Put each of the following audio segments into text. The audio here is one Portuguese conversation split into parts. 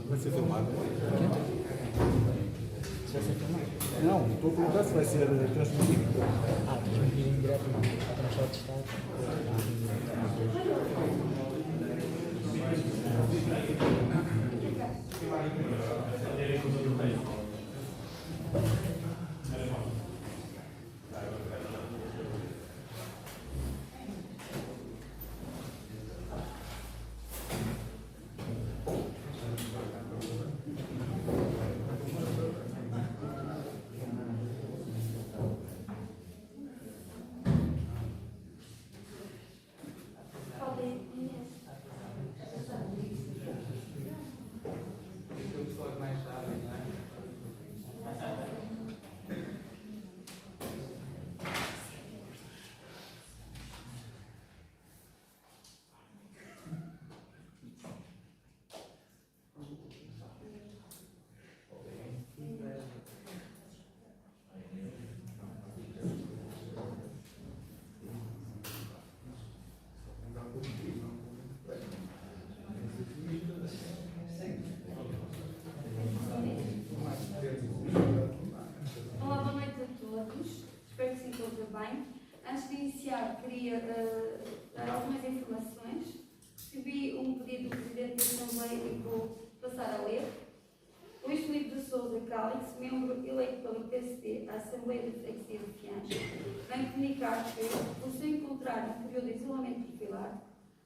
Vai ser filmado? Não, estou a perguntar se vai ser transmitido. Transmitir em direto não. A transfer de estado. Antes de iniciar, queria dar algumas informações. Recebi um pedido do Presidente da Assembleia e vou passar a ler. Luís Filipe de Sousa Cálix, membro eleito pelo PSD à Assembleia de Freguesia de Fiães, vem comunicar que, por se encontrar em período de isolamento profilado,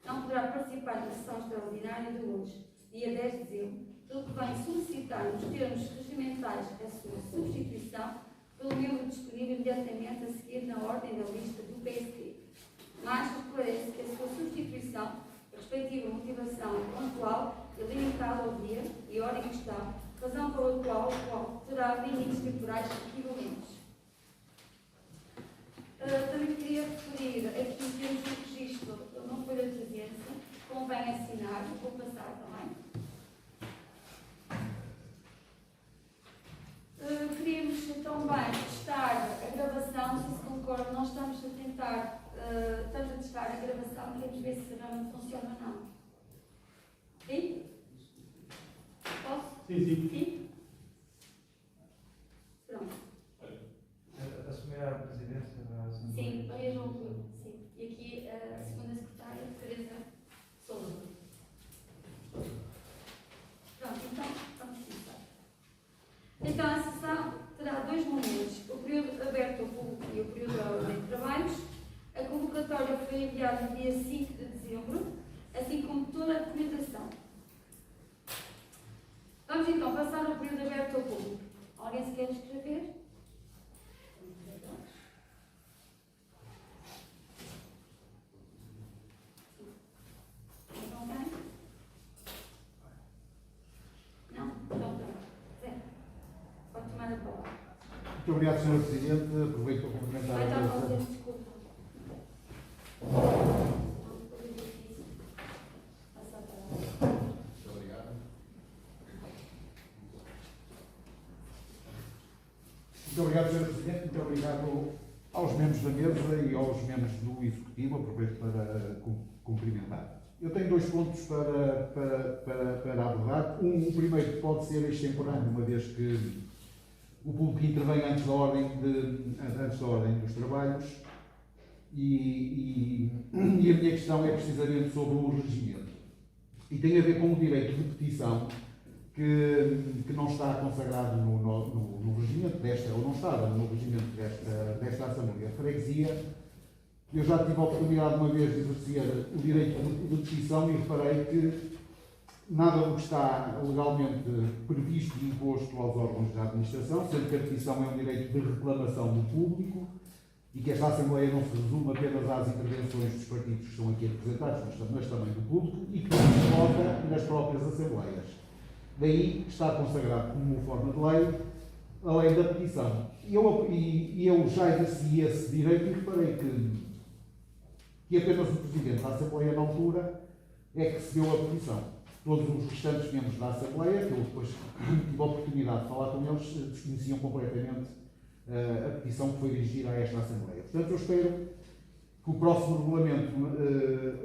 não poderá participar da sessão extraordinária de hoje, dia 10 de dezembro, pelo que vem solicitar nos termos regimentais a sua substituição pelo membro disponível imediatamente a seguir na ordem da lista do PSD. Mas esclarece que a sua substituição, a respectiva motivação é pontual e limitada ao dia e hora em questão, razão pela qual terá limites temporais equivalentes. Também queria referir aqui que temos um registro numa folha de presença, convém assinar, vou passar também. Queríamos também testar a gravação, se concorda, nós estamos a tentar, estamos a testar a gravação, queremos ver se realmente funciona ou não. Sim? Posso? Sim. Sim? Pronto. Assumir a presidência da Assembleia. Sim, Maria João Rui, sim. E aqui a segunda secretária, Teresa Sousa. Pronto, então vamos começar. Então a sessão terá dois momentos, o período aberto ao público e o período da ordem de trabalhos. A convocatória foi enviada no dia 5 de dezembro, assim como toda a documentação. Vamos então passar ao período aberto ao público. Alguém se quer escrever? Muito obrigado, Sr. Presidente. Aproveito para cumprimentar a todos. Desculpa. Muito obrigado. Muito obrigado, Sr. Presidente. Muito obrigado aos membros da mesa e aos membros do Executivo. Aproveito para cumprimentar. Eu tenho dois pontos para abordar. O primeiro pode ser extemporâneo, uma vez que o público intervém antes da ordem dos trabalhos e a minha questão é precisamente sobre o regimento. E tem a ver com o direito de petição que não está consagrado no regimento ou não estava no regimento desta Assembleia de Freguesia. Eu já tive a oportunidade uma vez de exercer o direito de petição e reparei que nada do que está legalmente previsto e imposto aos órgãos da administração, sendo que a petição é um direito de reclamação do público e que esta Assembleia não se resume apenas às intervenções dos partidos que estão aqui representados, mas também do público e que se vota nas próprias Assembleias. Daí está consagrado como forma de lei a lei da petição. eu já exerci esse direito e reparei que apenas o Presidente da Assembleia, na altura, é que se deu a petição. Todos os restantes membros da Assembleia, que eu depois tive a oportunidade de falar com eles, desconheciam completamente a petição que foi dirigida a esta Assembleia. Portanto, eu espero que o próximo regulamento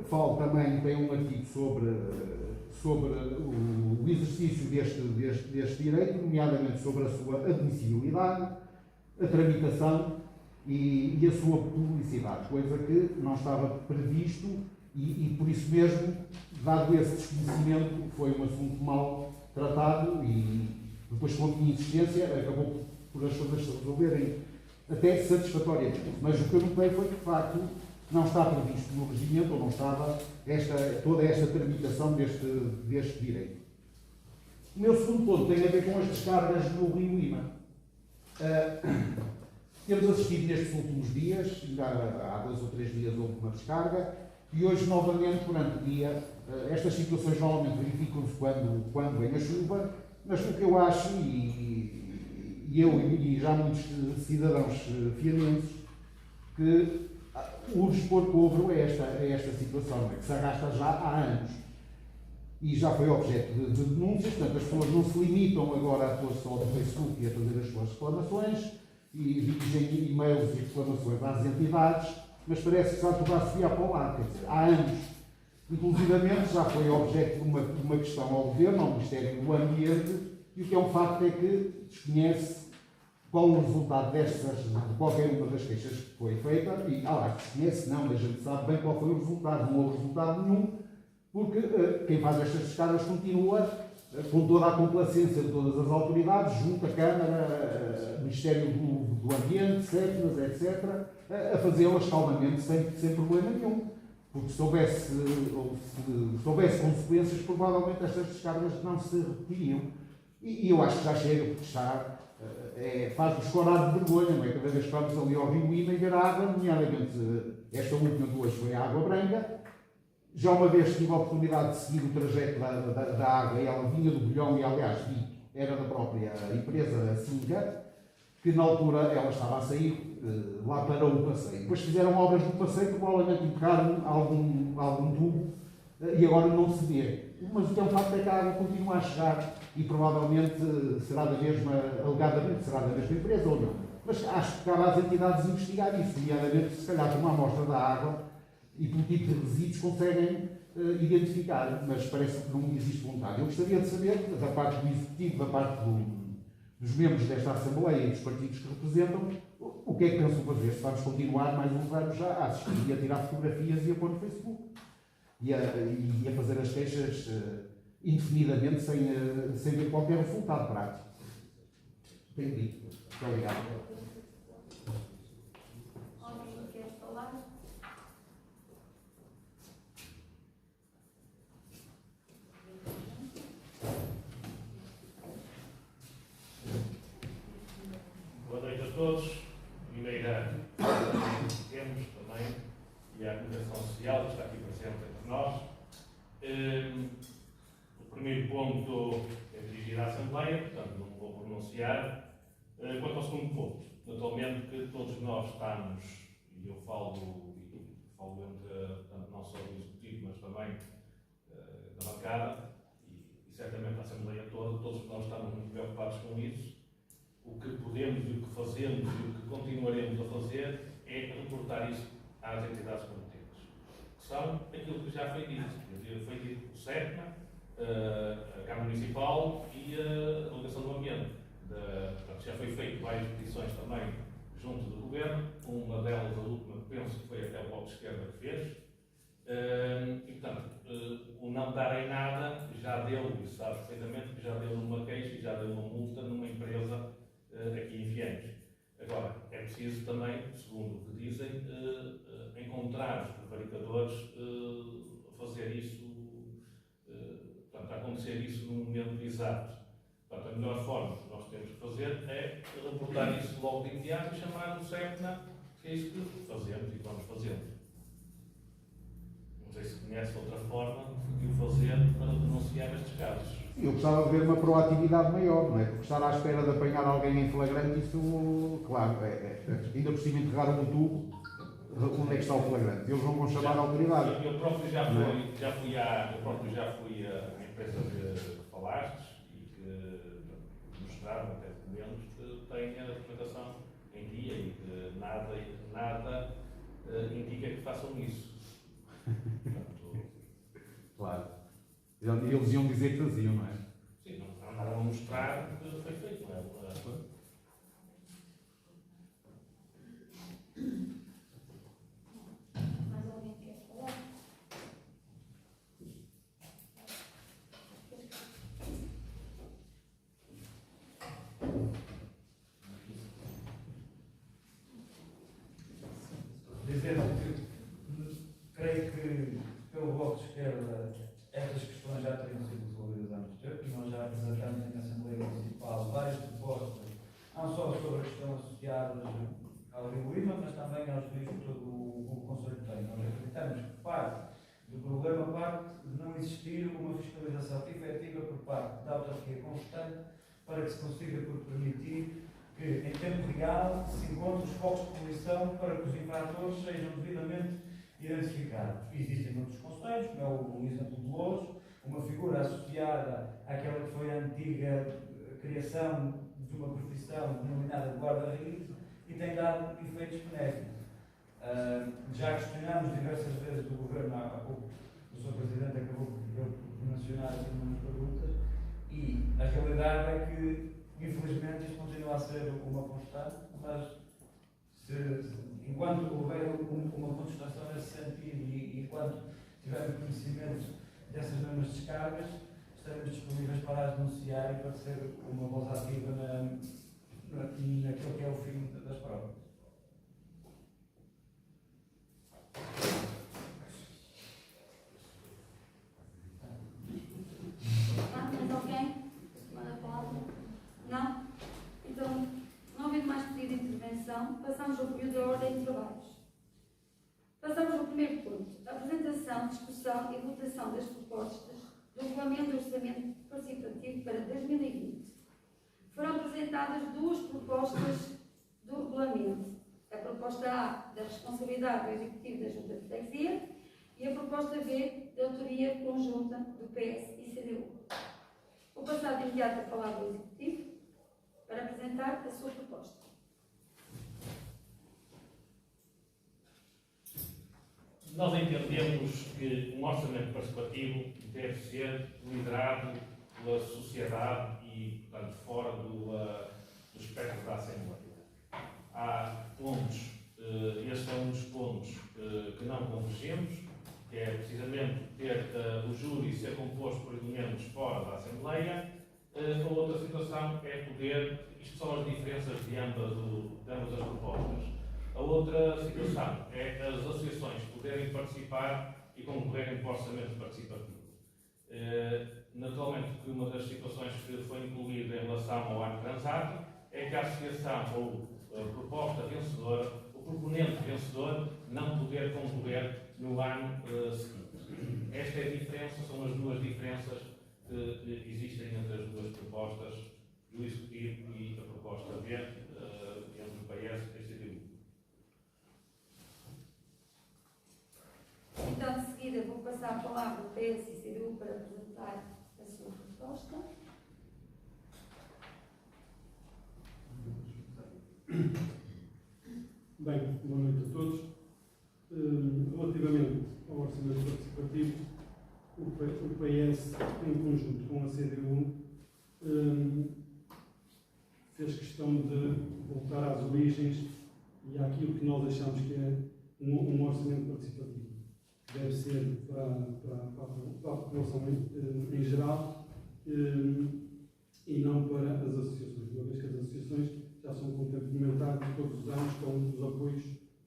fale também, tem um artigo sobre o exercício deste direito, nomeadamente sobre a sua admissibilidade, a tramitação e a sua publicidade, coisa que não estava previsto e por isso mesmo, dado esse desconhecimento, foi um assunto mal tratado e depois, com a minha insistência, acabou por as coisas se resolverem até satisfatoriamente. Mas o que eu notei foi que, de facto, não está previsto no regimento, ou não estava toda esta tramitação deste direito. O meu segundo ponto tem a ver com as descargas do Rio Ima. Temos assistido nestes últimos dias, ainda há 2 ou 3 dias houve uma descarga, e hoje, novamente, durante o dia, estas situações normalmente verificam-se quando vem a chuva, mas o que eu acho, e eu e já muitos cidadãos fianenses, que urge pôr cobro a esta situação, que se arrasta já há anos. E já foi objeto de denúncias, portanto as pessoas não se limitam agora a pôr só no Facebook e a fazer as suas reclamações, e dirigem e-mails e reclamações às entidades, mas parece que está tudo a subir para o lado, quer dizer, há anos. Inclusivamente já foi objeto de uma questão ao Governo, ao Ministério do Ambiente, e o que é um facto é que desconhece qual o resultado de qualquer uma das queixas que foi feita, e desconhece não, mas a gente sabe bem qual foi o resultado, não houve resultado nenhum, porque quem faz estas descargas continua, com toda a complacência de todas as autoridades, junto à Câmara, Ministério do Ambiente, SECNAS, etc., a fazê-las calmamente, sem problema nenhum. Porque se houvesse consequências, provavelmente estas descargas não se repetiriam. E eu acho que já chega, porque faz-nos chorar de vergonha, não é? Cada vez que vamos ali ao Rio Ima e ver a água, nomeadamente esta última de hoje foi a Água Branca. Já uma vez tive a oportunidade de seguir o trajeto da água e ela vinha do Bolhão e, aliás, era da própria empresa Singa, que na altura ela estava a sair, lá para o passeio. Depois fizeram obras do passeio, provavelmente empregaram algum tubo e agora não se vê. Mas o que é um facto é que a água continua a chegar e provavelmente alegadamente será da mesma empresa ou não. Mas acho que cabe às entidades investigar isso, nomeadamente se calhar por uma amostra da água e pelo tipo de resíduos conseguem identificar, mas parece que não existe vontade. Eu gostaria de saber, da parte do Executivo, da parte dos membros desta Assembleia e dos partidos que representam, o que é que pensam fazer? Se vamos continuar mais uns anos já a assistir e a tirar fotografias e a pôr no Facebook e a fazer as queixas indefinidamente sem ver qualquer resultado prático. Tenho dito. Muito obrigado. Alguém quer falar? Boa noite a todos. Primeira, temos também, e a Comunicação Social, que está aqui presente entre nós. O primeiro ponto é dirigido à Assembleia, portanto não vou pronunciar. Quanto ao segundo ponto, naturalmente que todos nós estamos, e eu falo entre, portanto, não só do Executivo, mas também da bancada, e certamente a Assembleia toda, todos nós estamos muito preocupados com isso. O que podemos e o que fazemos e o que continuaremos a fazer é reportar isso às entidades competentes, que são aquilo que já foi dito. Foi dito o SECNA, a Câmara Municipal e a Delegação do Ambiente. Portanto, já foi feito várias petições também junto do Governo, uma delas, a última, penso que foi até o Bloco de Esquerda que fez. E, portanto, o não dar em nada já deu, e sabe perfeitamente que já deu uma queixa e já deu uma multa numa empresa aqui em Fiães. Agora, é preciso também, segundo o que dizem, encontrar os prevaricadores a fazer isso, portanto, a acontecer isso no momento exato. Portanto, a melhor forma que nós temos que fazer é reportar isso logo de imediato e chamar o SECNA, que é isso que fazemos e vamos fazendo. Não sei se conhece outra forma de o fazer para denunciar estes casos. Eu gostava de ver uma proatividade maior, não é? Porque estar à espera de apanhar alguém em flagrante, isso, claro, ainda por cima enterrar um tubo, onde é que está o flagrante? Eles não vão chamar a autoridade. Eu próprio já fui à empresa que falaste e que mostraram até documentos que têm a documentação em dia e que nada indica que façam isso. Portanto, Claro. Eles iam dizer que faziam, não é? sim, não há nada a mostrar que foi feito, não é? Mais alguém quer falar? Dizer que creio que pelo Bloco de Esquerda estas questões já teriam sido resolvidas há muito tempo e nós já apresentamos na Assembleia Municipal várias propostas, não só sobre a questão associada ao Rio Lima, mas também aos rios que todo o Conselho tem. Nós acreditamos que parte do problema parte de não existir uma fiscalização efetiva por parte da autarquia constante para que se consiga permitir que, em tempo real, se encontrem os focos de poluição para que os infratores sejam devidamente identificados. Existem outros conselhos, como é o exemplo de Louros, uma figura associada àquela que foi a antiga criação de uma profissão denominada guarda-rios e tem dado efeitos benéficos. Já questionamos diversas vezes do Governo, há pouco o Sr. Presidente acabou por mencionar aqui umas perguntas, e a realidade é que, infelizmente, isto continua a ser uma constante, mas enquanto houver uma contestação nesse sentido e enquanto tivermos conhecimento dessas mesmas descargas, estaremos disponíveis para as denunciar e para ser uma voz ativa naquilo que é o fim das provas. Mais alguém? Manda a palavra? Não? Então, não havendo mais pedido de intervenção, passamos ao período da ordem de trabalhos. Passamos ao primeiro ponto. Apresentação, discussão e votação das propostas do Regulamento do Orçamento Participativo para 2020. Foram apresentadas duas propostas do Regulamento. A proposta A, da responsabilidade do Executivo da Junta de Freguesia, e a proposta B, da autoria conjunta do PS e CDU. Vou passar de imediato a palavra ao Executivo para apresentar a sua proposta. Nós entendemos que um orçamento participativo deve ser liderado pela sociedade e, portanto, fora do espectro da Assembleia. Há pontos, este é um dos pontos que não convergemos, que é precisamente ter o júri ser composto por elementos fora da Assembleia. A outra situação é poder, isto são as diferenças de ambas as propostas. A outra situação é as associações poderem participar e concorrerem para o orçamento participativo. Naturalmente que uma das situações que foi incluída em relação ao ano transato é que a associação ou a proposta vencedora, o proponente vencedor, não poder concorrer no ano seguinte. Esta é a diferença, são as duas diferenças que existem entre as duas propostas do Executivo e a proposta B entre o PS e a CDU. Então, de seguida, vou passar a palavra ao PS e CDU para apresentar a sua proposta. Bem, boa noite a todos. Relativamente ao orçamento participativo, o PS, em conjunto com a CDU, fez questão de voltar às origens e àquilo que nós achamos que é um orçamento participativo. Deve ser para a população em geral e não para as associações, uma vez que as associações já são complementadas todos os anos com os apoios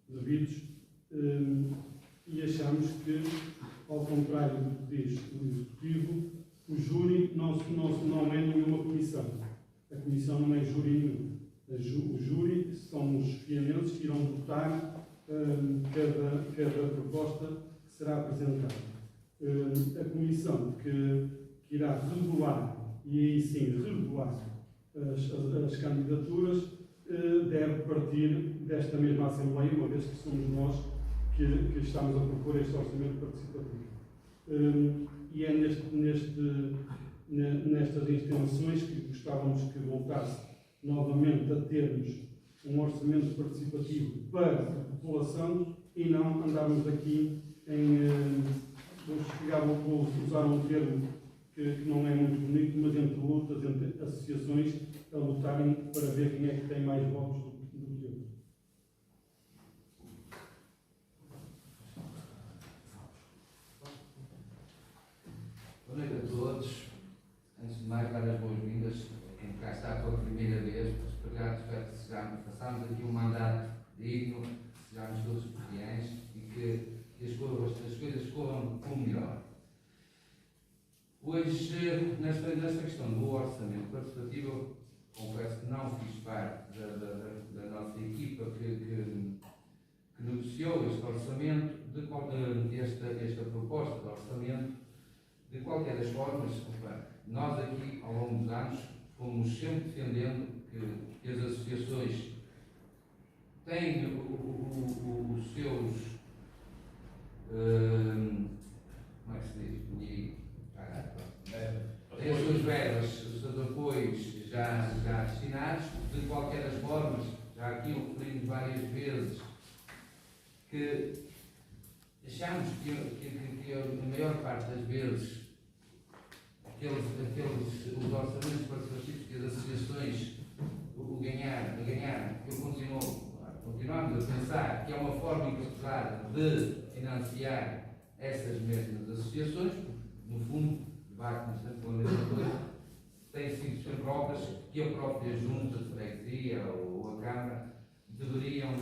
devidos, e achamos que, ao contrário do que diz o Executivo, o júri não é nenhuma comissão. A comissão não é júri nenhum. O júri são os fianenses que irão votar cada proposta que será apresentada. A comissão que que irá regular, e aí sim regular, as candidaturas, deve partir desta mesma Assembleia, uma vez que somos nós que estamos a propor este orçamento participativo. E é nestas intenções que gostávamos que voltasse novamente a termos um orçamento participativo para a população e não andarmos aqui vou usar um termo que não é muito bonito, mas entre lutas, entre associações a lutarem para ver quem é que tem mais votos do que outro. Boa noite a todos. Antes de mais, dar as boas-vindas quem cá está pela primeira vez. Espero que façamos aqui um mandato digno, que sejamos todos fiéis e que as coisas corram como melhor. Hoje, nesta questão do orçamento participativo, confesso que não fiz parte da nossa equipa que negociou este orçamento, esta proposta de orçamento. De qualquer das formas, nós aqui, ao longo dos anos, fomos sempre defendendo que as associações têm os seus, como é que se diz? Têm as suas verbas, os seus apoios já destinados. De qualquer das formas, já aqui o referimos várias vezes, que achamos que a maior parte das vezes os orçamentos participativos que as associações ganharam, continuamos a pensar que é uma forma equilibrada de financiar essas mesmas associações. No fundo, debate-nos sempre com a mesma coisa, têm sido sempre obras que a própria Junta de Freguesia ou a Câmara deveriam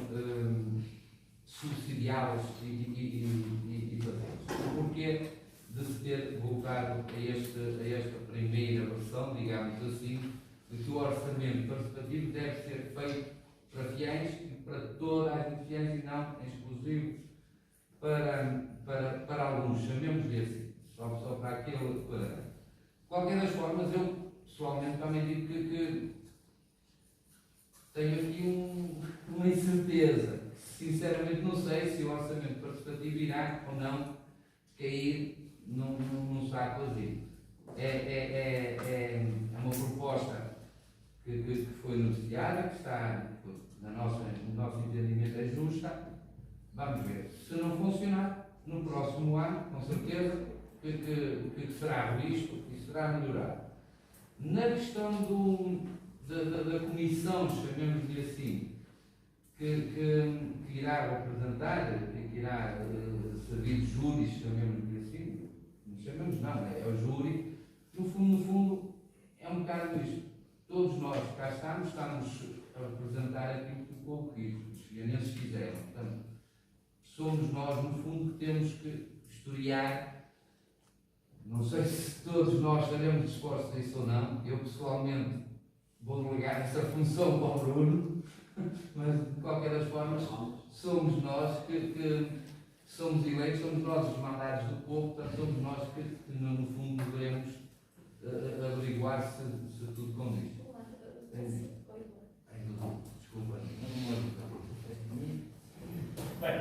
subsidiá-las e fazê-las. O porquê de se ter voltado a esta primeira versão, digamos assim, de que o orçamento participativo deve ser feito para fiéis e para toda a gente fiéis e não exclusivo para alguns, chamemos-lhe assim, só para aquele parâmetro. De qualquer das formas, eu pessoalmente também digo que tenho aqui uma incerteza. Sinceramente não sei se o orçamento participativo irá ou não cair num saco vazio. É uma proposta que foi negociada, que está, no nosso entendimento, é justa. Vamos ver. Se não funcionar, no próximo ano, com certeza, que será revisto e será melhorado. Na questão da comissão, chamemos-lhe assim, que irá representar, que irá servir de júri, chamemos-lhe assim, não chamamos não, é o júri, no fundo, é um bocado isto. Todos nós que cá estamos a representar aquilo que o povo quis, os fianenses quiseram. Portanto, somos nós, no fundo, que temos que historiar. Não sei se todos nós estaremos dispostos a isso ou não. Eu, pessoalmente, vou delegar essa função para o Bruno, mas, de qualquer das formas, somos nós que somos eleitos, somos nós os mandados do povo, portanto, somos nós que no fundo, devemos averiguar se tudo condiz. Desculpa, Bem,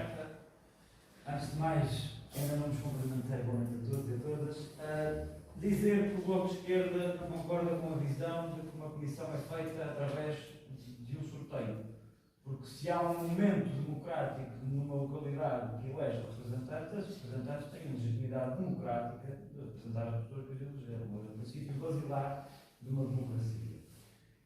antes de mais, ainda não nos cumprimentei, boa noite a todos e a todas. Dizer que o Bloco de Esquerda não concorda com a visão de que uma comissão é feita através de um sorteio. Porque se há um momento democrático numa localidade que elege representantes, os representantes têm legitimidade democrática de representar as pessoas que os elegeram, mas o princípio basilar de uma democracia.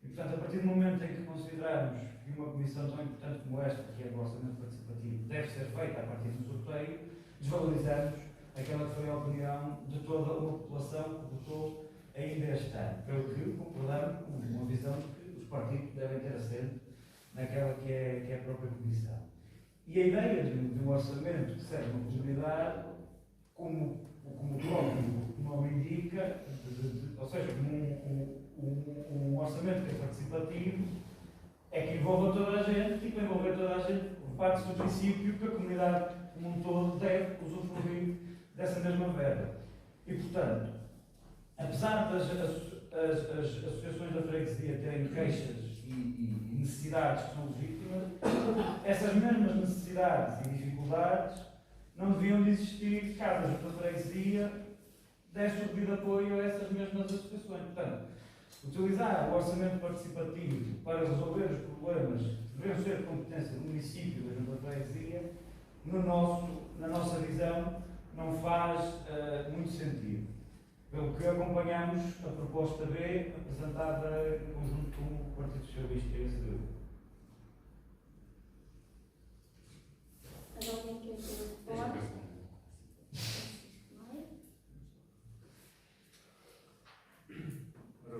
E, portanto, a partir do momento em que consideramos que uma comissão tão importante como esta, que é o orçamento participativo, deve ser feita a partir do sorteio, desvalorizamos aquela que foi a opinião de toda uma população que votou ainda este ano. Pelo que concordamos com uma visão de que os partidos devem ter assento naquela que é a própria comissão. E a ideia de um orçamento que serve uma comunidade, como o próprio nome indica, ou seja, um orçamento que é participativo, é que envolva toda a gente, e para envolver toda a gente, parte-se do princípio que a comunidade como um todo deve usufruir dessa mesma verba. E, portanto, apesar das as associações da freguesia terem queixas e necessidades que são legítimas, essas mesmas necessidades e dificuldades não deviam de existir caso a freguesia desse o devido apoio a essas mesmas associações. Portanto, utilizar o orçamento participativo para resolver os problemas que deveriam ser de competência do município e da freguesia, na nossa visão, não faz muito sentido. Pelo que acompanhamos a proposta B, apresentada em conjunto com o Partido Socialista e a CDU. Mas alguém quer falar?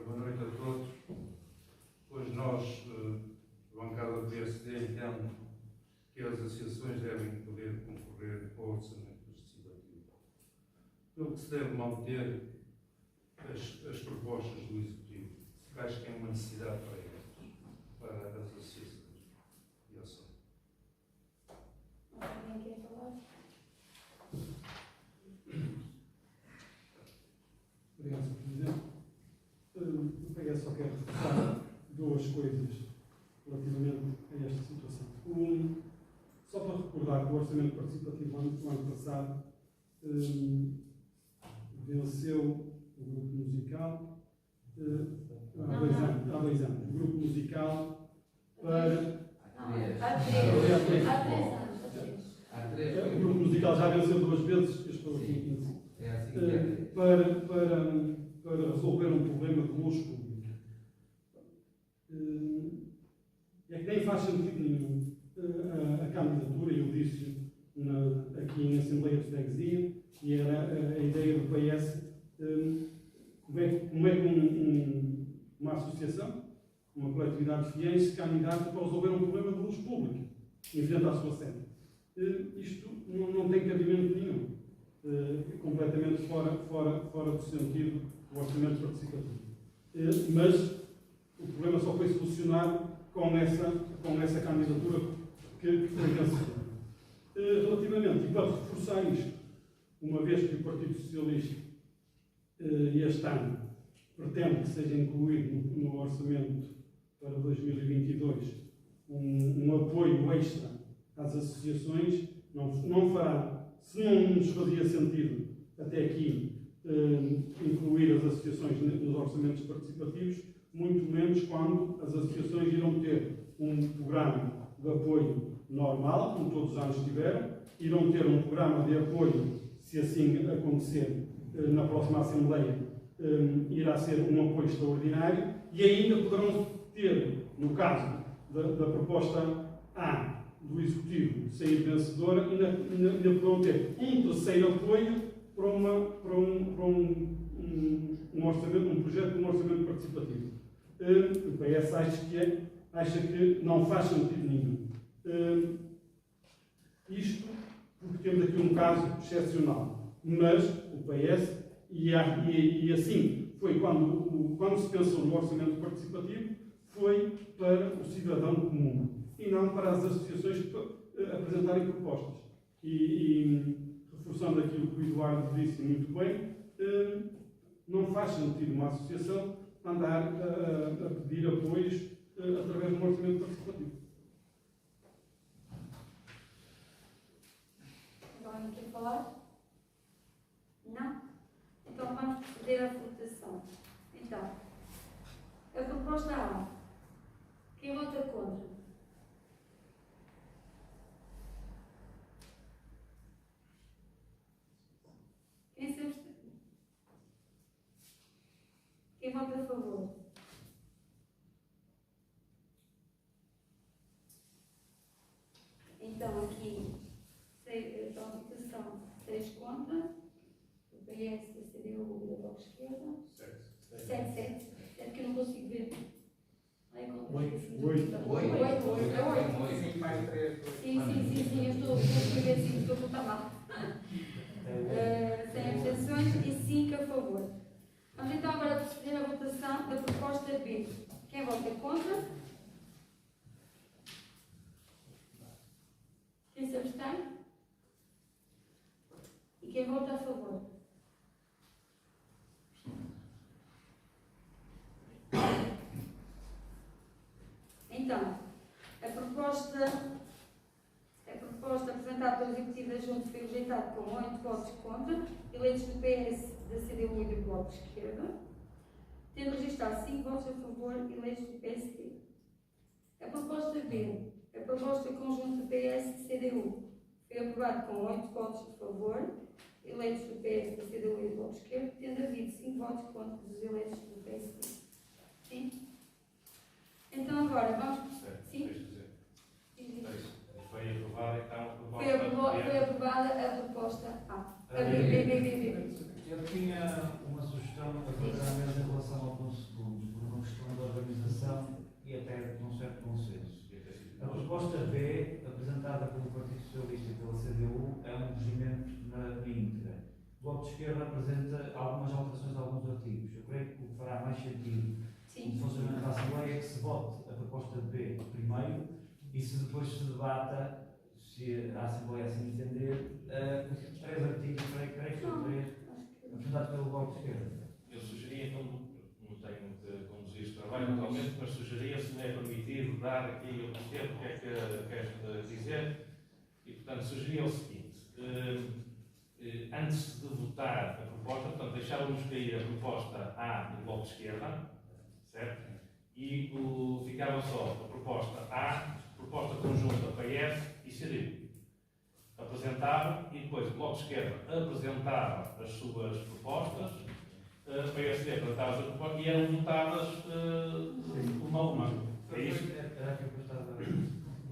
Boa noite a todos. Hoje nós, a bancada do PSD, entende que as associações devem poder concorrer ao orçamento participativo. Pelo que se deve manter as propostas do Executivo, que acho que é uma necessidade para as associações de ação. Alguém quer falar? Obrigado, Sr. Presidente. O PS só quer reforçar duas coisas relativamente a esta situação. Só para recordar que o orçamento participativo do ano passado venceu o grupo musical há 2 anos. O grupo musical para. Há 3 anos. O grupo musical já venceu 2 vezes, eu estou aqui em 15. É assim que é. Para resolver um problema de luz pública. É que nem faz sentido nenhum a candidatura, eu disse aqui em Assembleia de Freguesia, e era a ideia do PS, como é que uma associação, uma coletividade de fiéis, se candidata para resolver um problema de luz pública, em frente à sua sede. Isto não tem cabimento nenhum. Completamente fora do sentido do orçamento participativo. Mas o problema só foi solucionado com essa candidatura que foi vencedora. Relativamente, e para reforçar isto, uma vez que o Partido Socialista este ano pretende que seja incluído no orçamento para 2022 um apoio extra às associações, não fará, se não nos fazia sentido até aqui incluir as associações nos orçamentos participativos, muito menos quando as associações irão ter um programa de apoio normal, como todos os anos tiveram, irão ter um programa de apoio, se assim acontecer na próxima Assembleia, irá ser um apoio extraordinário, e ainda poderão ter, no caso da proposta A do Executivo sair vencedora, ainda poderão ter um terceiro apoio para um orçamento, um projeto de um orçamento participativo. O PS acha que não faz sentido nenhum. Isto porque temos aqui um caso excepcional, mas o PS, e assim foi quando se pensou no orçamento participativo, foi para o cidadão comum e não para as associações apresentarem propostas. E reforçando aquilo que o Eduardo disse muito bem, não faz sentido uma associação andar a pedir apoios através de um orçamento participativo. Alguém quer falar? Não? Então vamos proceder à votação. Então, a proposta A. Quem vota contra? Quem se abstém? Quem vota a favor? Então, aqui, a votação 6 contra, o PS, a CDU e a Bloco de Esquerda. 7. É porque eu não consigo ver. Ai, como é que se diz? 8. Sim, eu estou a escrever assim, estou a botar mal. Sem abstenções e 5 a favor. Vamos então agora proceder à votação da proposta B. Quem vota contra? Quem se abstém? E quem vota a favor? ato executivo da Junta foi rejeitado com 8 votos contra, eleitos do PS, da CDU e do Bloco de Esquerda, tendo registrado 5 votos a favor, eleitos do PSD. A proposta B, a proposta conjunta do PS e CDU, foi aprovada com 8 votos a favor, eleitos do PS, da CDU e do Bloco de Esquerda, tendo havido 5 votos contra dos eleitos do PSD. Sim? Então agora vamos... Sim? Foi aprovada então a proposta. Foi aprovada a proposta A. A B. Eu tinha uma sugestão a fazer à mesa em relação ao ponto segundo, por uma questão de organização e até de um certo consenso. A proposta B, apresentada pelo Partido Socialista e pela CDU, é um regimento na íntegra. O Bloco de Esquerda apresenta algumas alterações a alguns artigos. Eu creio que o que fará mais sentido no funcionamento da Assembleia é que se vote a proposta B primeiro e se depois se debata, se a Assembleia assim entender, 3 artigos, creio que são 3, apresentados pelo Bloco de Esquerda. Eu sugeria, então, não tenho de conduzir este trabalho atualmente, mas sugeria, se me é permitido, dar aqui, eu percebo o que é que queres dizer, e portanto sugeria o seguinte, antes de votar a proposta, portanto deixávamos cair a proposta A do Bloco de Esquerda, certo? E ficava só a proposta A, proposta conjunta PS e CDU. Apresentavam e depois o Bloco de Esquerda apresentava as suas propostas, o PSD apresentava as suas propostas e eram votadas uma a uma. É isso? Era que eu gostava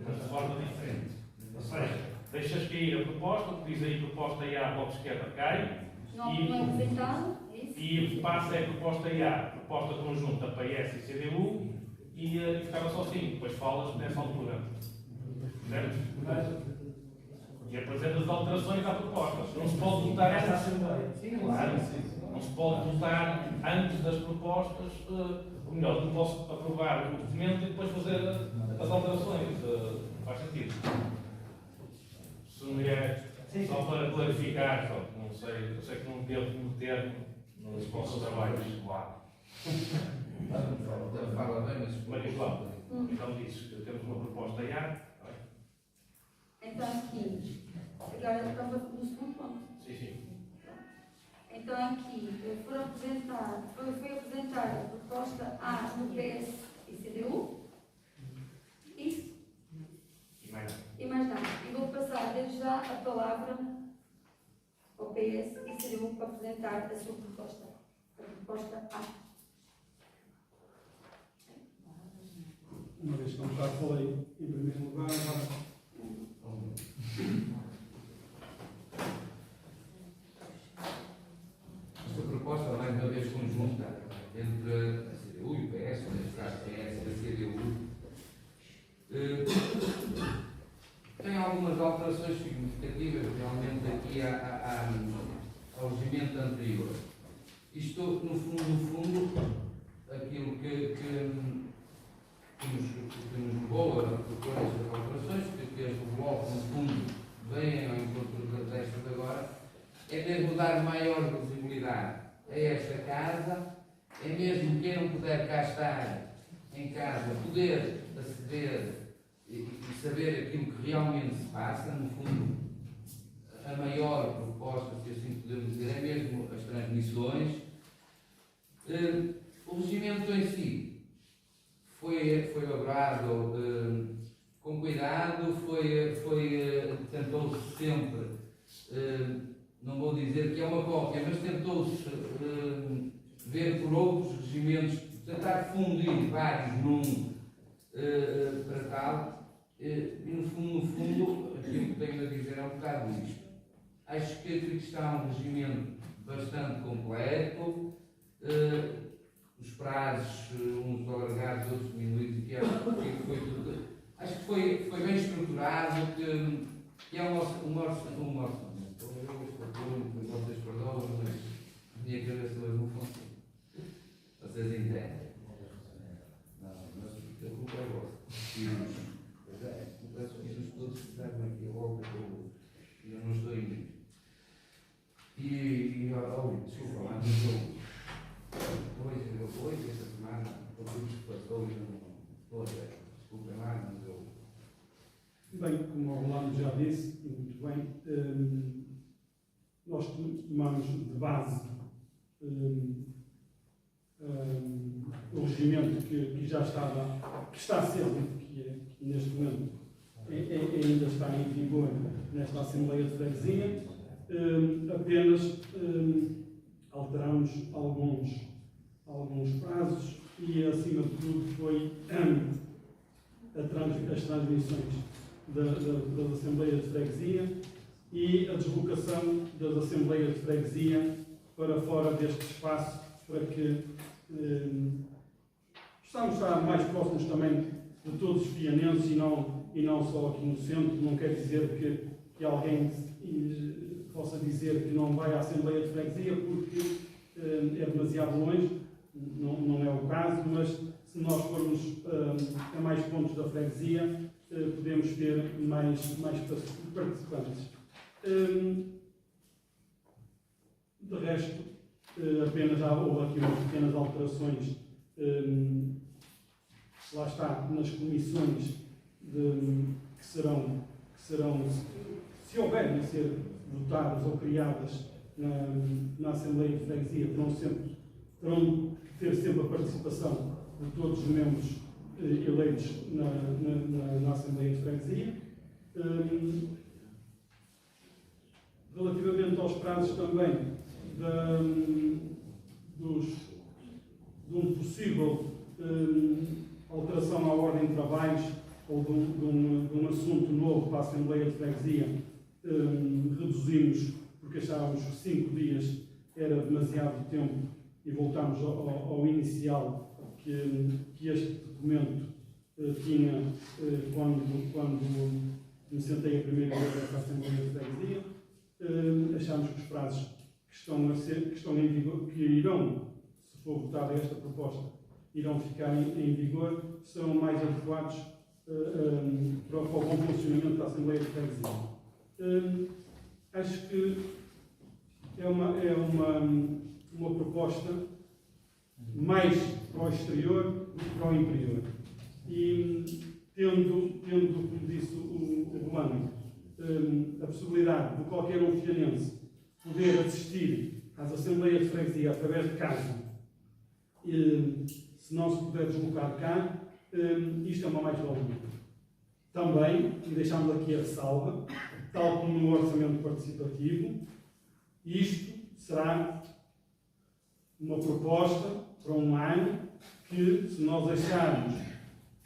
Mas de forma diferente. Ou seja, deixas cair a proposta, o que diz aí proposta A, Bloco de Esquerda cai, Não apresentado, é isso? e passa a proposta A, proposta conjunta PS e CDU, e ficava só assim, depois falas nessa altura. Certo? E apresentas as alterações à proposta. Não se pode votar esta antes. Assembleia. Sim, claro. Não se pode votar antes das propostas, ou melhor, não posso aprovar o documento e depois fazer as alterações. Faz sentido. Se não é só para clarificar, só, não sei, eu sei que não devo me meter nos vossos trabalhos, claro. Fala bem, Maria João, então dizes que temos uma proposta A. Então aqui, agora estava no segundo ponto. Sim. Então aqui foi apresentada a proposta A no PS e CDU. Isso? E mais nada. E vou passar desde já a palavra ao PS e CDU para apresentar a sua proposta. A proposta A. Uma vez que há um bocado falei em primeiro lugar, esta proposta, mais uma vez conjunta, entre a CDU e o PS, neste caso PS e a CDU, tem algumas alterações significativas realmente aqui ao regimento anterior. Isto, no fundo, aquilo que nos levou a propor estas alterações, que este bloco, no fundo, vem ao encontro destas agora, é mesmo dar maior visibilidade a esta casa, é mesmo quem não puder cá estar em casa, poder aceder e saber aquilo que realmente se passa, no fundo, a maior proposta, se assim podemos dizer, é mesmo as transmissões. O regimento em si foi elaborado com cuidado, tentou-se sempre, não vou dizer que é uma cópia, mas tentou-se ver por outros regimentos, tentar fundir vários num para tal, e no fundo, aquilo que tenho a dizer é um bocado isto. Acho que está um regimento bastante completo, os prazos, uns alargados, outros diminuídos, acho que foi bem estruturado, que é um orçamento. Vocês perdoam, mas a minha cabeça hoje não funciona. Vocês entendem? Não, mas a culpa é vossa. Os estudos que estavam aqui logo, eu não estou em mim. Desculpa, lá, hoje, esta semana, o que se passou, eu não estou a ver. Desculpem lá, mas eu. bem, como o Rolando já disse, e muito bem. Nós tomamos de base o regimento que já estava, que está sendo, que neste momento ainda está em vigor nesta Assembleia de Freguesia. Apenas alteramos alguns prazos e, acima de tudo, foi as transmissões das Assembleias de Freguesia e a deslocação das Assembleias de Freguesia para fora deste espaço, para que possamos estar mais próximos também de todos os pianenses e não só aqui no centro. Não quer dizer que alguém possa dizer que não vai à Assembleia de Freguesia porque é demasiado longe, não é o caso, mas se nós formos a mais pontos da freguesia, podemos ter mais participantes. De resto, apenas houve aqui umas pequenas alterações, lá está, nas comissões que serão, se houverem a ser votadas ou criadas na Assembleia de Freguesia, terão que ter sempre a participação de todos os membros eleitos na Assembleia de Freguesia. Relativamente aos prazos também de um possível alteração à ordem de trabalhos ou de um assunto novo para a Assembleia de Freguesia, reduzimos, porque achávamos que 5 dias era demasiado tempo e voltámos ao inicial que este documento tinha quando me sentei a primeira vez nesta Assembleia de Freguesia. Achamos que os prazos que estão em vigor, que irão, se for votada esta proposta, irão ficar em vigor, serão mais adequados para o bom funcionamento da Assembleia de Freguesia. Acho que é uma proposta mais para o exterior do que para o interior. E tendo como disse o Rolando, a possibilidade de qualquer um fianense poder assistir às Assembleias de Freguesia através de casa, se não se puder deslocar cá, isto é uma mais-valia. Também, e deixamos aqui a ressalva, tal como no orçamento participativo, isto será uma proposta para um ano que, se nós acharmos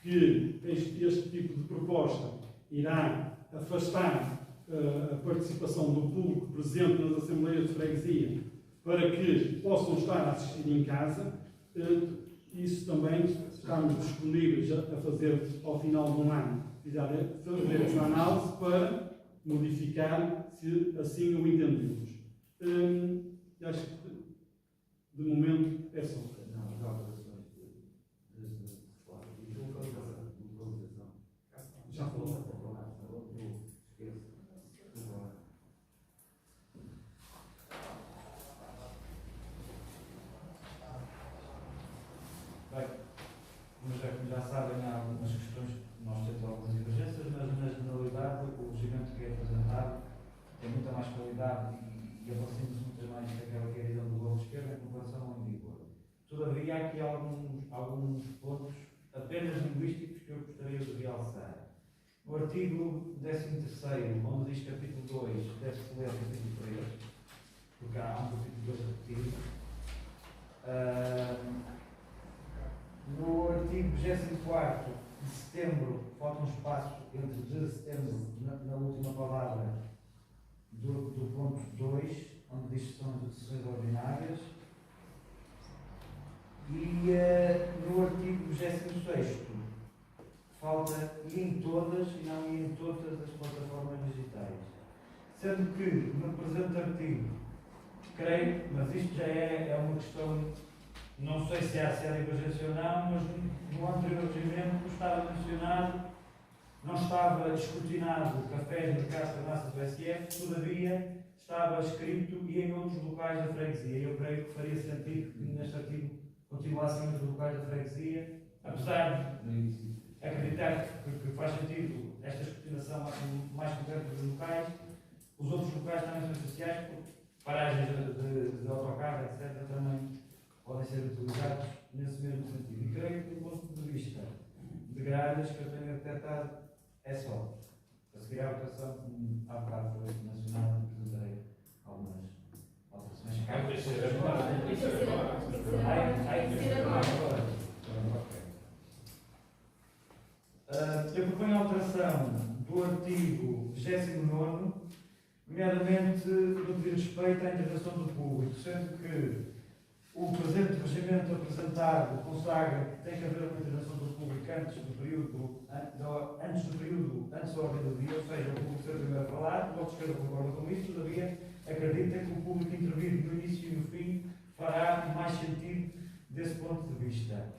que este tipo de proposta irá afastar a participação do público presente nas Assembleias de Freguesia para que possam estar a assistir em casa, isso também estamos disponíveis a fazer ao final de um ano, fazer essa análise para modificar se assim o entendemos. Acho que de momento é só. Já falou. Como já sabem, há algumas questões que nós temos algumas divergências, mas na generalidade o regimento que é apresentado tem muita mais qualidade e aproxima-se muito mais daquela que é a visão do Bloco de Esquerda em comparação ao antigo. Todavia, há aqui alguns pontos apenas linguísticos que eu gostaria de realçar. No artigo 13º, onde diz capítulo 2, deve-se ler o capítulo 3, porque há um capítulo 2 repetido. No artigo 24 de setembro, falta um espaço entre de setembro, na última palavra do ponto 2, onde diz que são sessões ordinárias. E no artigo 26 falta ir em todas e não ir em todas as plataformas digitais. Sendo que no presente artigo, creio, mas isto já é uma questão, não sei se há divergência ou não, mas no anterior regimento estava mencionado, não estava escrutinado cafés, mercados, farmácias do SF, todavia estava escrito e em outros locais da freguesia. Eu creio que faria sentido que neste artigo continuassem outros locais da freguesia, apesar de acreditar que faz sentido esta escrutinação mais concreta dos locais, Os outros locais também são essenciais, porque paragens de autocarro, etc., também podem ser utilizados nesse mesmo sentido. E creio que, do ponto de vista de gralhas, que eu tenho detectado, é só. A seguir à votação, como há bocado foi mencionado, apresentarei algumas alterações. Tem que ser agora. Tem que ser agora. Tem que ser agora. Eu proponho a alteração do artigo 29, nomeadamente no que diz respeito à intervenção do público, sendo que o presente regimento apresentado consagra que tem que haver uma intervenção do público antes da ordem do dia, ou seja, o público ser o primeiro a falar, o voto de esquerda concorda com isso, todavia acredita que o público intervir no início e no fim fará mais sentido desse ponto de vista.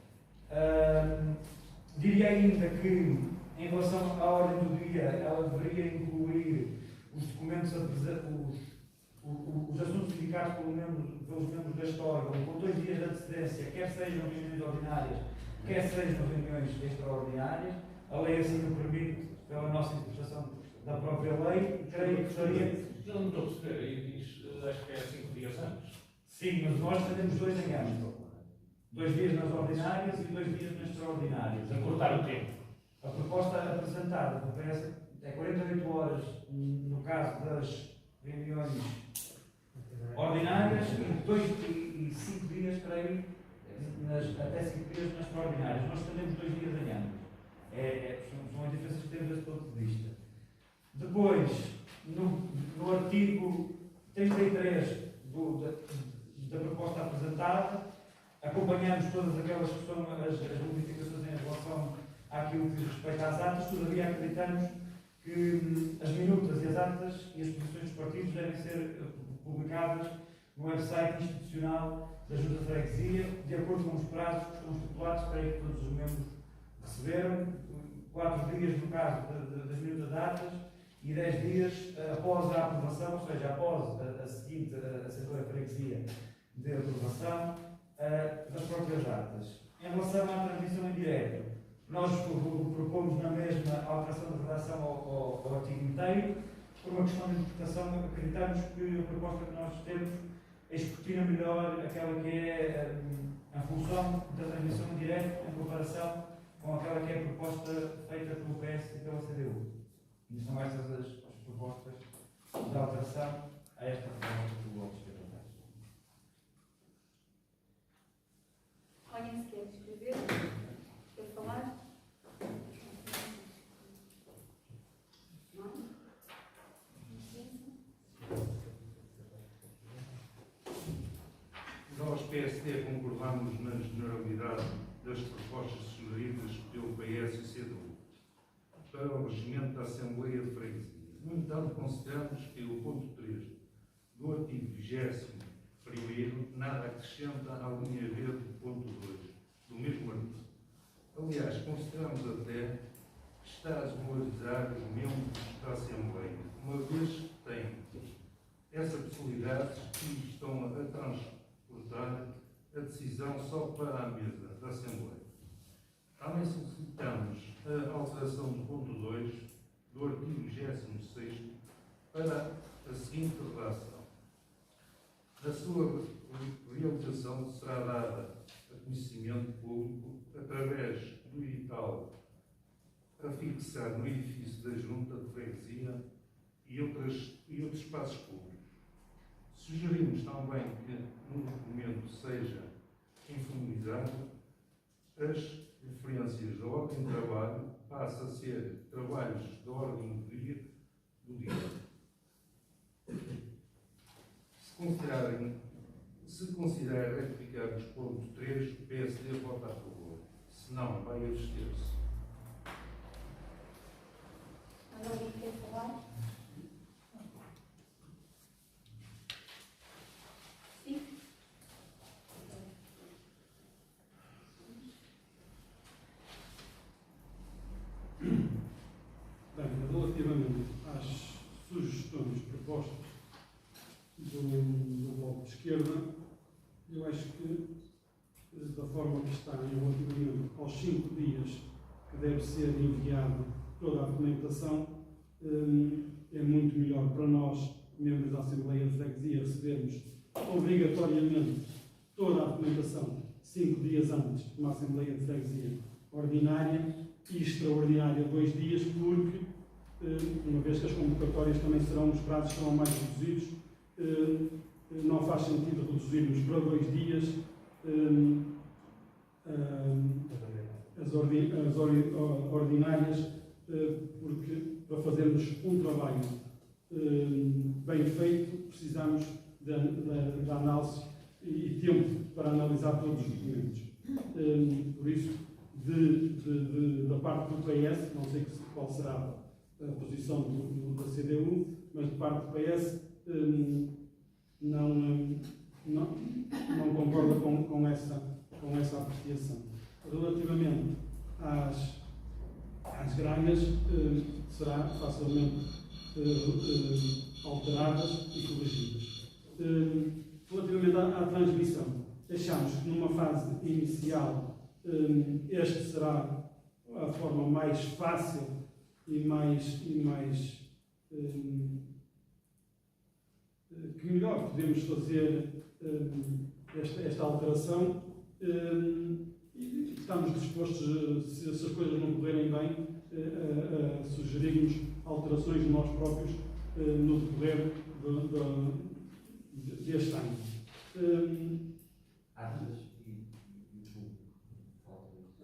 Diria ainda que, em relação à ordem do dia, ela deveria incluir os documentos, os assuntos indicados pelos membros deste órgão, com 2 dias de antecedência, quer sejam reuniões ordinárias, quer sejam reuniões extraordinárias. A lei assim o permite, pela nossa interpretação da própria lei, creio que seria... Não estou a perceber, acho que é 5 dias antes. Sim, mas nós fazemos 2 em ano. 2 dias nas ordinárias e 2 dias nas extraordinárias. Encurtar o tempo. A proposta apresentada do PS é 48 horas no caso das reuniões ordinárias e 5 dias, creio, até 5 dias nas extraordinárias. Nós fazemos 2 dias em ano. São as diferenças que temos desse ponto de vista. Depois, no artigo 33 da proposta apresentada, acompanhamos todas aquelas que são as modificações em relação àquilo que diz respeito às atas, todavia acreditamos que as minutas e as atas e as posições dos partidos devem ser publicadas no website institucional da Junta de Freguesia, de acordo com os prazos que estão estipulados. Creio que todos os membros receberam 4 dias no caso das minutas datas e 10 dias após a aprovação, ou seja, após a seguinte Assembleia de Freguesia de aprovação das próprias datas. Em relação à transmissão em direto, nós propomos na mesma alteração da redação ao artigo inteiro. Por uma questão de interpretação, acreditamos que a proposta que nós temos escrutina melhor aquela que é a função da transmissão em direto em comparação com aquela que é a proposta feita pelo PS e pela CDU. E são estas as propostas de alteração a esta proposta do Bloco de Esquerda. Alguém se quer escrever? Quer falar? Não? Nós, PSD, concordamos na generalidade das propostas sugeridas pelo PS e CDU para o regimento da Assembleia de Freguesia. No entanto, consideramos que o ponto 3 do artigo 21º nada acrescenta à linha B do ponto 2 do mesmo artigo. Aliás, consideramos até que está a desmoralizar os membros da Assembleia, uma vez que têm essa possibilidade e estão a transportar a decisão só para a mesa da Assembleia. Também solicitamos a alteração do ponto 2 do artigo 26º para a seguinte redação. A sua realização será dada a conhecimento público através do edital a fixar no edifício da Junta de Freguesia e outros espaços públicos. Sugerimos também que no documento seja informalizado as referências da ordem de trabalho, passa a ser trabalhos de ordem do dia. Se considerar retificar os pontos 3, o PSD vota a favor. Se não, vai abster-se. Alguém quer falar? Sim? Bem, relativamente às sugestões propostas do Bloco de Esquerda, eu acho que, da forma que está relativamente aos 5 dias que deve ser enviada toda a documentação, é muito melhor para nós, membros da Assembleia de Freguesia, recebermos obrigatoriamente toda a documentação 5 dias antes de uma Assembleia de Freguesia ordinária e extraordinária 2 dias, porque, uma vez que as convocatórias também serão, os prazos serão mais reduzidos, não faz sentido reduzirmos para 2 dias as ordinárias, porque para fazermos um trabalho bem feito precisamos da análise e tempo para analisar todos os documentos. Por isso, da parte do PS, não sei qual será a posição da CDU, mas de parte do PS não concorda com essa apreciação. Relativamente às gralhas, será facilmente alteradas e corrigidas. Relativamente à transmissão, achamos que numa fase inicial esta será a forma mais fácil e mais que melhor podemos fazer esta alteração, e estamos dispostos, se as coisas não correrem bem, a sugerirmos alterações nós próprios no decorrer deste ano.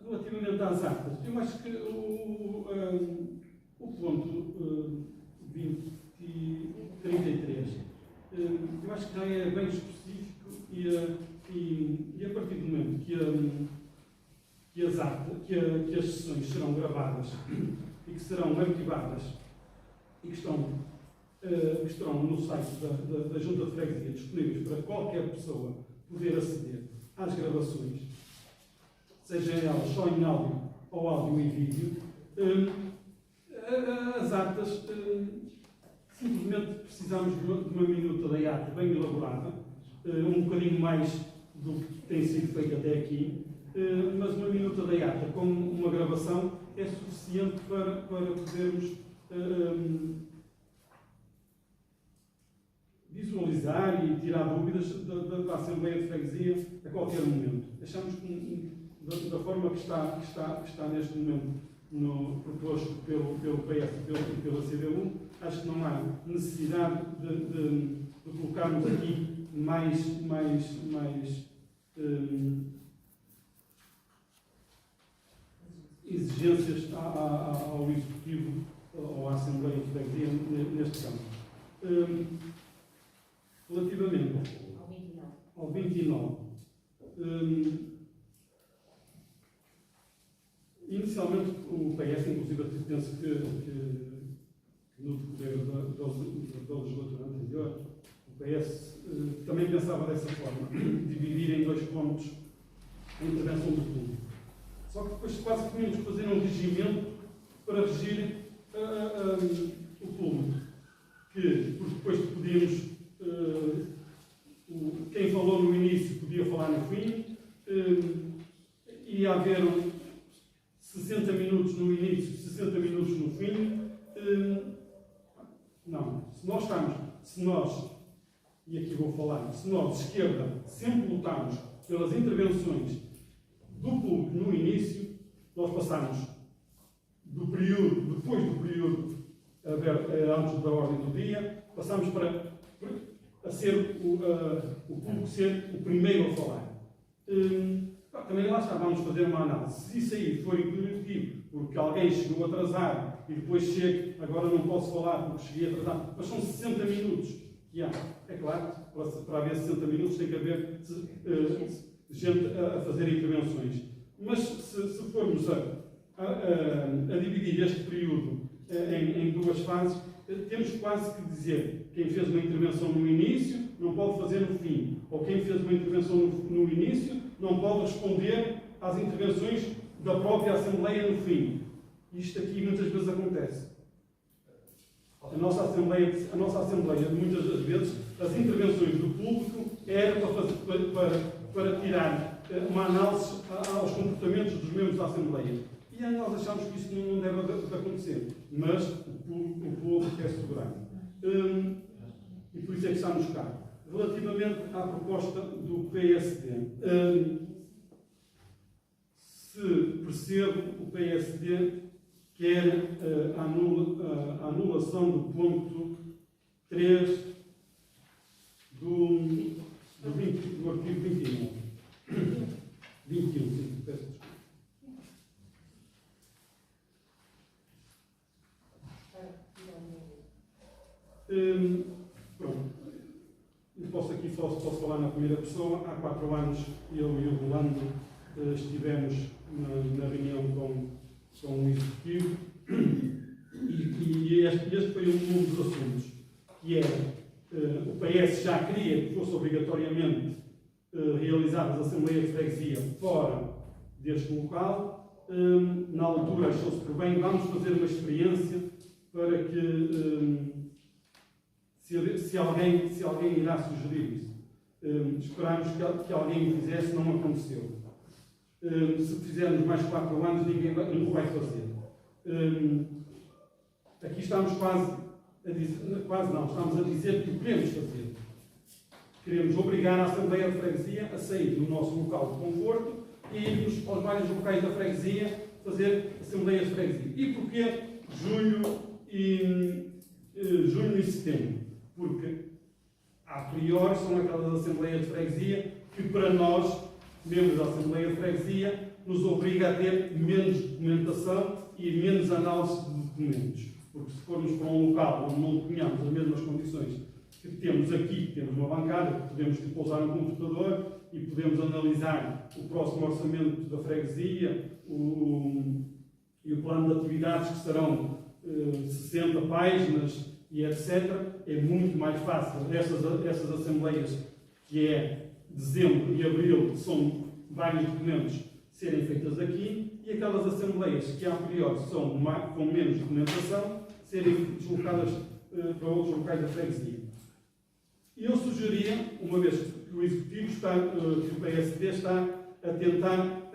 Relativamente às atas, eu acho que o ponto 33, eu acho que já é bem específico e a partir do momento que as sessões serão gravadas e que serão arquivadas e que estarão no site da Junta de Freguesia disponíveis para qualquer pessoa poder aceder às gravações, seja elas só em áudio ou áudio e vídeo, as atas, simplesmente precisamos de uma minuta da ata bem elaborada, um bocadinho mais do que tem sido feito até aqui, mas uma minuta da ata com uma gravação é suficiente para podermos visualizar e tirar dúvidas da Assembleia de Freguesia a qualquer momento. Achamos que, da forma que está neste momento proposto pelo PS e pela CDU, acho que não há necessidade de colocarmos aqui mais exigências ao Executivo ou à Assembleia de Freguesia neste campo. Relativamente ao 29, inicialmente o PS, inclusive penso que no decorrer da legislatura anterior, o PS também pensava dessa forma, dividir em 2 pontos a intervenção do público. Só que depois quase que tínhamos que fazer um regimento para regir o público, porque depois podíamos, quem falou no início podia falar no fim, ia haver 60 minutos no início, 60 minutos no fim. Não, se nós, e aqui vou falar, se nós, esquerda, sempre lutamos pelas intervenções do público no início, nós passamos do período, depois do período antes da ordem do dia, passamos a ser o público ser o primeiro a falar. Também lá está, vamos fazer uma análise. Se isso aí for impeditivo, porque alguém chegou atrasado e depois chega, agora não posso falar porque cheguei atrasado, mas são 60 minutos que há. É claro, para haver 60 minutos tem que haver gente a fazer intervenções. Mas se formos a dividir este período em 2 fases, temos quase que dizer quem fez uma intervenção no início não pode fazer no fim, ou quem fez uma intervenção no início não pode responder às intervenções da própria Assembleia no fim. Isto aqui muitas vezes acontece. A nossa Assembleia, muitas das vezes, as intervenções do público era para tirar uma análise aos comportamentos dos membros da Assembleia. E nós achamos que isso não deve acontecer. Mas povo quer soberano. E por isso é que estamos cá. Relativamente à proposta do PSD, se percebo, o PSD quer a anulação do ponto 3 do artigo 29. 21, sim, peço desculpa. Pronto. Eu posso falar na primeira pessoa. Há 4 anos, eu e o Rolando estivemos na reunião com o Executivo e este foi um dos assuntos, que é o PS já queria que fosse obrigatoriamente realizadas as assembleias de freguesia fora deste local. Na altura achou-se por bem, vamos fazer uma experiência para que se alguém irá sugerir isso. Esperámos que alguém o fizesse, não aconteceu. Se fizermos mais 4 anos, ninguém não vai fazer. Aqui estamos estamos a dizer que o queremos fazer. Queremos obrigar a Assembleia de Freguesia a sair do nosso local de conforto e irmos aos vários locais da freguesia fazer Assembleias de Freguesia. E porquê junho e setembro? Porque, a priori, são aquelas Assembleias de Freguesia que, para nós, membros da Assembleia de Freguesia, nos obriga a ter menos documentação e menos análise de documentos. Porque se formos para um local onde não tenhamos as mesmas condições que temos aqui, que temos uma bancada, que podemos pousar um computador e podemos analisar o próximo orçamento da freguesia e o plano de atividades, que serão 60 páginas e etc., é muito mais fácil. Essas assembleias, que é dezembro e abril, são vários documentos serem feitas aqui, e aquelas assembleias que, a priori, são com menos documentação, serem deslocadas para outros locais da freguesia. E eu sugeria, uma vez que o Executivo que o PSD está a tentar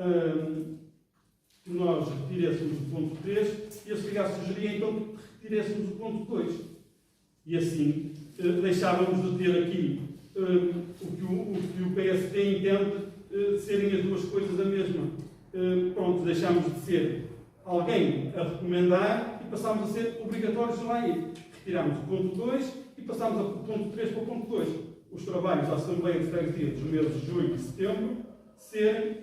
que nós retiréssemos o ponto 3, e a Liga sugeria então que retiréssemos o ponto 2. E assim deixávamos de ter aqui o que o PSD entende serem as duas coisas a mesma. Pronto, deixámos de ser alguém a recomendar e passámos a ser obrigatórios lá ir. Retirámos o ponto 2 e passámos o ponto 3 para o ponto 2. Os trabalhos da Assembleia de Freguesia dos meses de julho e setembro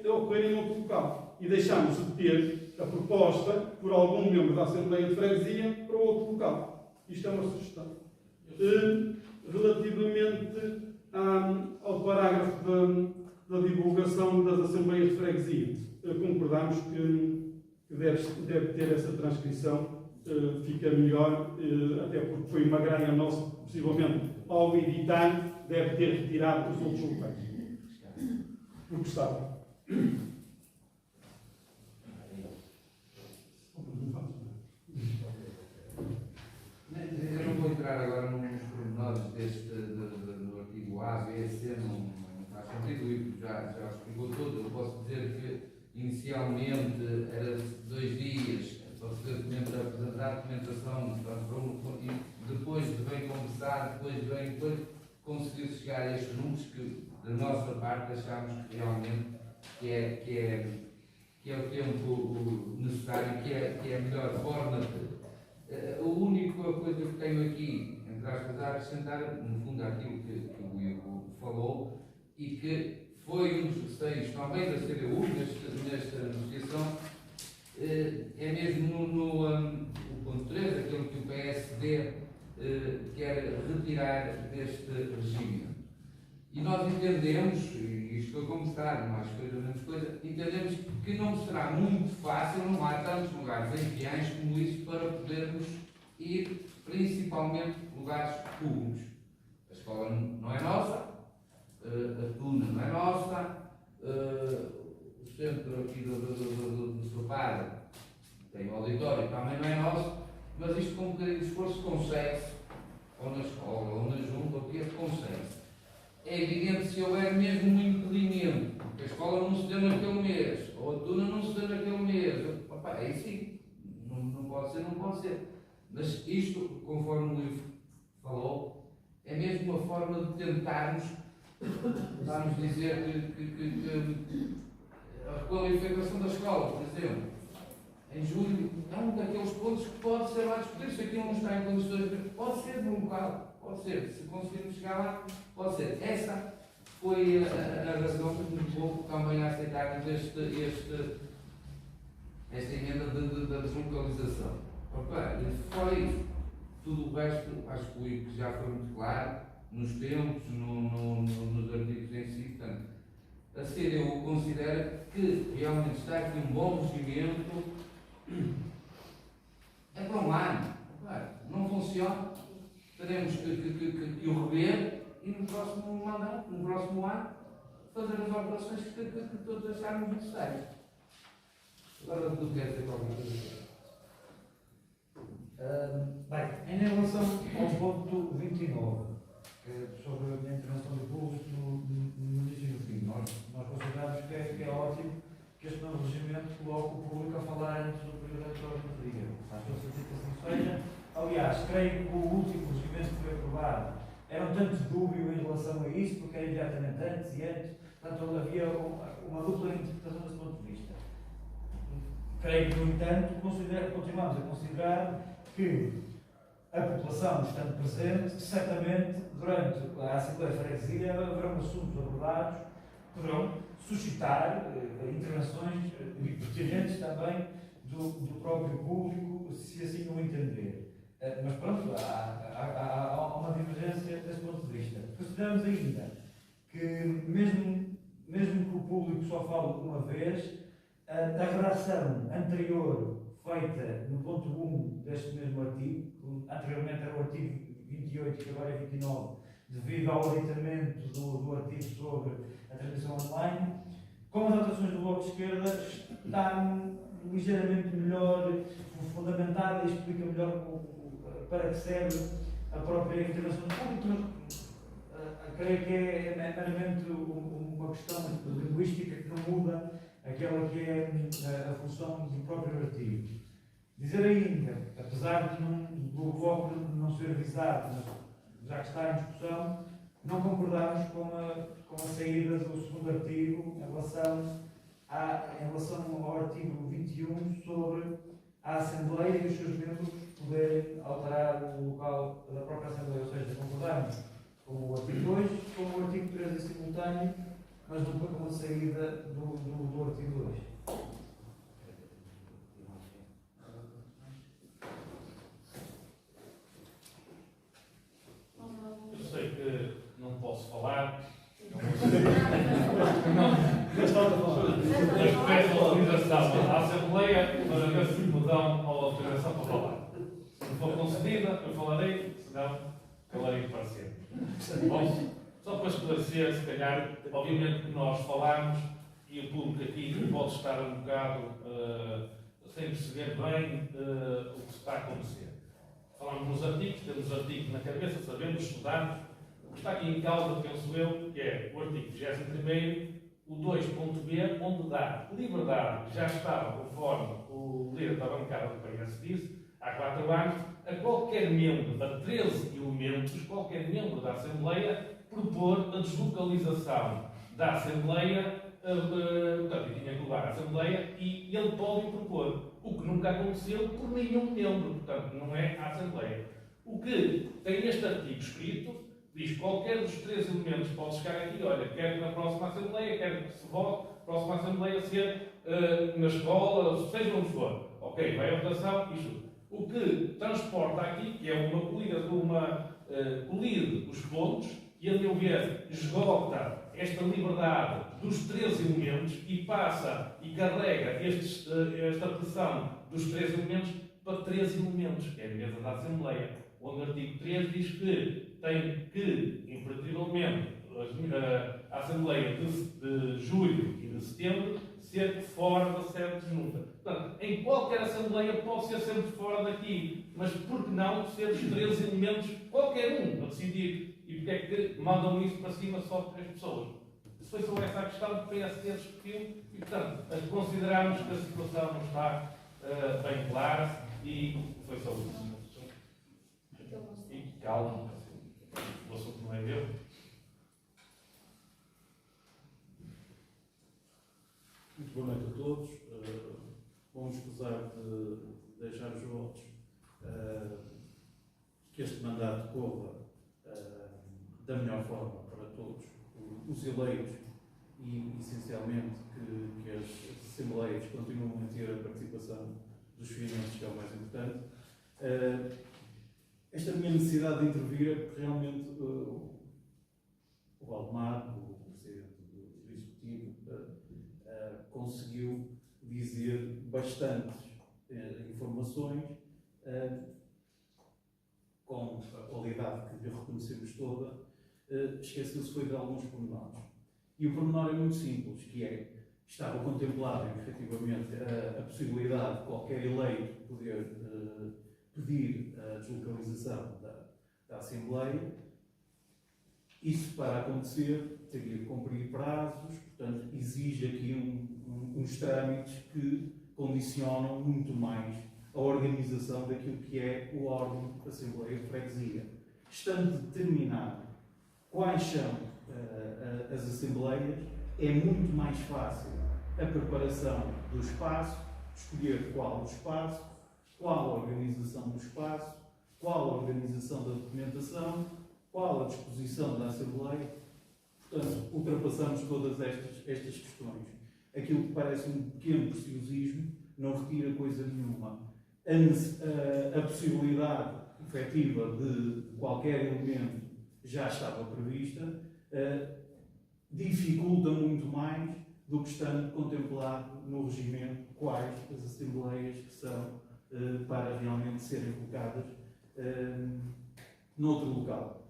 ocorrerem em outro local. E deixámos de ter a proposta por algum membro da Assembleia de Freguesia para outro local. Isto é uma sugestão. Relativamente ao parágrafo da divulgação das Assembleias de Freguesia, concordamos que deve ter essa transcrição, fica melhor, até porque foi uma gralha nossa, possivelmente, ao editar, deve ter retirado os outros locais. Porque estava. Eu não vou entrar agora nos pormenores do artigo A, B, C, não faz sentido, o Ivo já explicou tudo. Eu posso dizer que inicialmente era 2 dias para apresentar documentação, e depois de bem conversar, depois conseguir chegar a estes números que, da nossa parte, achamos que realmente que é o tempo necessário, que é a melhor forma de. A única coisa que tenho aqui, entre aspas, a acrescentar, no fundo, aquilo que o Ivo falou, e que foi um dos receios também da CDU nesta negociação, é mesmo no ponto 3, aquilo que o PSD quer retirar deste regime. E nós entendemos, e isto foi como está, mais coisa, menos coisa, entendemos que não será muito fácil, não há tantos lugares em Piães como isso para podermos ir, principalmente, lugares públicos. A escola não é nossa, a Tuna não é nossa, o centro aqui do Sopado tem o auditório, também não é nosso, mas isto com um bocadinho de esforço consegue-se, ou na escola, ou na junta, o que é que consegue-se. É evidente se houver mesmo um impedimento, porque a escola não se deu naquele mês, ou a Tuna não se deu naquele mês, opa, aí sim, não pode ser. Mas isto, conforme o livro falou, é mesmo uma forma de tentarmos, vamos dizer, que a qualificação da escola, por exemplo, em julho, é um daqueles pontos que pode ser lá discutido. Se aquilo não está em condições, pode ser no local, pode ser, se conseguirmos chegar lá, pode ser. Essa foi a razão que nos levou também a aceitarmos esta emenda da deslocalização. Opa, e fora isso, tudo o resto, acho que já foi muito claro, nos tempos, nos artigos em si. Portanto, a CDU considera que realmente está aqui um bom regimento. É para um ano. Opa, não funciona. Teremos que o rever e no próximo mandato, no próximo ano, fazer as operações que todos acharmos necessárias. Agora tu queres dizer alguma coisa? Bem, em relação ao ponto 29, que é sobre a intervenção do público no início e no fim, nós consideramos que é ótimo que este novo regimento coloque o público a falar antes do período eleitoral do dia. Faz todo sentido que assim seja. Aliás, creio que o último regimento que foi aprovado era um tanto dúbio em relação a isso, porque era imediatamente antes e antes, portanto havia uma dupla interpretação desse ponto de vista. Creio que, no entanto, continuamos a considerar que a população, estando presente, certamente, durante a Assembleia de Freguesia, haverão assuntos abordados que poderão suscitar intervenções pertinentes também do próprio público, se assim o entender. Mas pronto, há uma divergência desse ponto de vista. Consideramos ainda que, mesmo que o público só fale uma vez, a redação anterior feita no ponto 1 deste mesmo artigo, anteriormente era o artigo 28 e agora é 29, devido ao auditamento do artigo sobre a transmissão online, com as alterações do Bloco de Esquerda, está ligeiramente melhor fundamentada e explica melhor para que serve a própria intervenção do público. Creio que é meramente uma questão linguística que não muda aquela que é a função do próprio artigo. Dizer ainda, apesar do Bloco não ser avisado, mas já que está em discussão, não concordamos com a saída do segundo artigo em relação ao artigo 21 sobre a Assembleia e os seus membros poderem alterar o local da própria Assembleia. Ou seja, concordamos com o artigo 2, com o artigo 3 em simultâneo, mas nunca com a saída do artigo 2. Eu sei que não posso falar. Mas peço autorização à Assembleia para ver se me dão a autorização para falar. Se for concedida, eu falarei, senão calarei para sempre. Bom, só para esclarecer, se calhar, obviamente que nós falamos e o público aqui pode estar um bocado sem perceber bem o que está a acontecer. Falamos nos artigos, temos os artigos na cabeça, sabemos, estudamos. O que está aqui em causa, penso eu, que é o artigo 21º, o 2.b, onde dá liberdade, já estava conforme o líder da bancada do PS disse, há 4 anos, a qualquer membro de 13 elementos, qualquer membro da Assembleia, propor a deslocalização da Assembleia, portanto, tinha que levar a Assembleia e ele pode propor, o que nunca aconteceu por nenhum membro, portanto, não é a Assembleia. O que tem este artigo escrito, diz que qualquer dos 3 elementos pode chegar aqui, olha, quero que na próxima Assembleia, quero que se vote, próxima Assembleia ser na escola, seja onde for. Ok, vai a votação, isto. O que transporta aqui, que é colide os pontos, e a meu ver esgota esta liberdade dos 3 elementos e passa e carrega esta pressão dos 3 elementos para 3 elementos, que é a mesa da Assembleia, onde o artigo 3 diz que tem que, imperativamente, a Assembleia de julho e de setembro ser fora da sede junta. Portanto, em qualquer Assembleia pode ser sempre fora daqui, mas por que não ser os 3 elementos, qualquer um, a decidir? E porque é que mandam isso para cima só de 3 pessoas? Se foi só essa a questão que o PSD discutiu e, portanto, consideramos que a situação não está bem clara e foi só isso. calma, o assunto não é dele. Muito boa noite a todos. Vamos escusar de deixar os votos que este mandato corra da melhor forma para todos os eleitos e, essencialmente, que as assembleias continuem a ter a participação dos finanças, que é o mais importante. Esta minha necessidade de intervir é porque realmente o Valdemar, o presidente do Executivo, conseguiu dizer bastantes informações com a qualidade que lhe reconhecemos toda, esqueceu-se foi de alguns pormenores. E o pormenor é muito simples, que é, estava contemplado, efetivamente, a possibilidade de qualquer eleito poder pedir a deslocalização da Assembleia. Isso, para acontecer, teria de cumprir prazos, portanto, exige aqui uns trâmites que condicionam muito mais a organização daquilo que é o órgão da Assembleia de Freguesia. Estando determinado quais são as Assembleias, é muito mais fácil a preparação do espaço, escolher qual o espaço, qual a organização do espaço, qual a organização da documentação, qual a disposição da Assembleia. Portanto, ultrapassamos todas estas questões. Aquilo que parece um pequeno preciosismo não retira coisa nenhuma. A possibilidade efetiva de qualquer elemento já estava prevista, dificulta muito mais do que estando contemplado no regimento quais as Assembleias que são para realmente serem colocadas noutro local.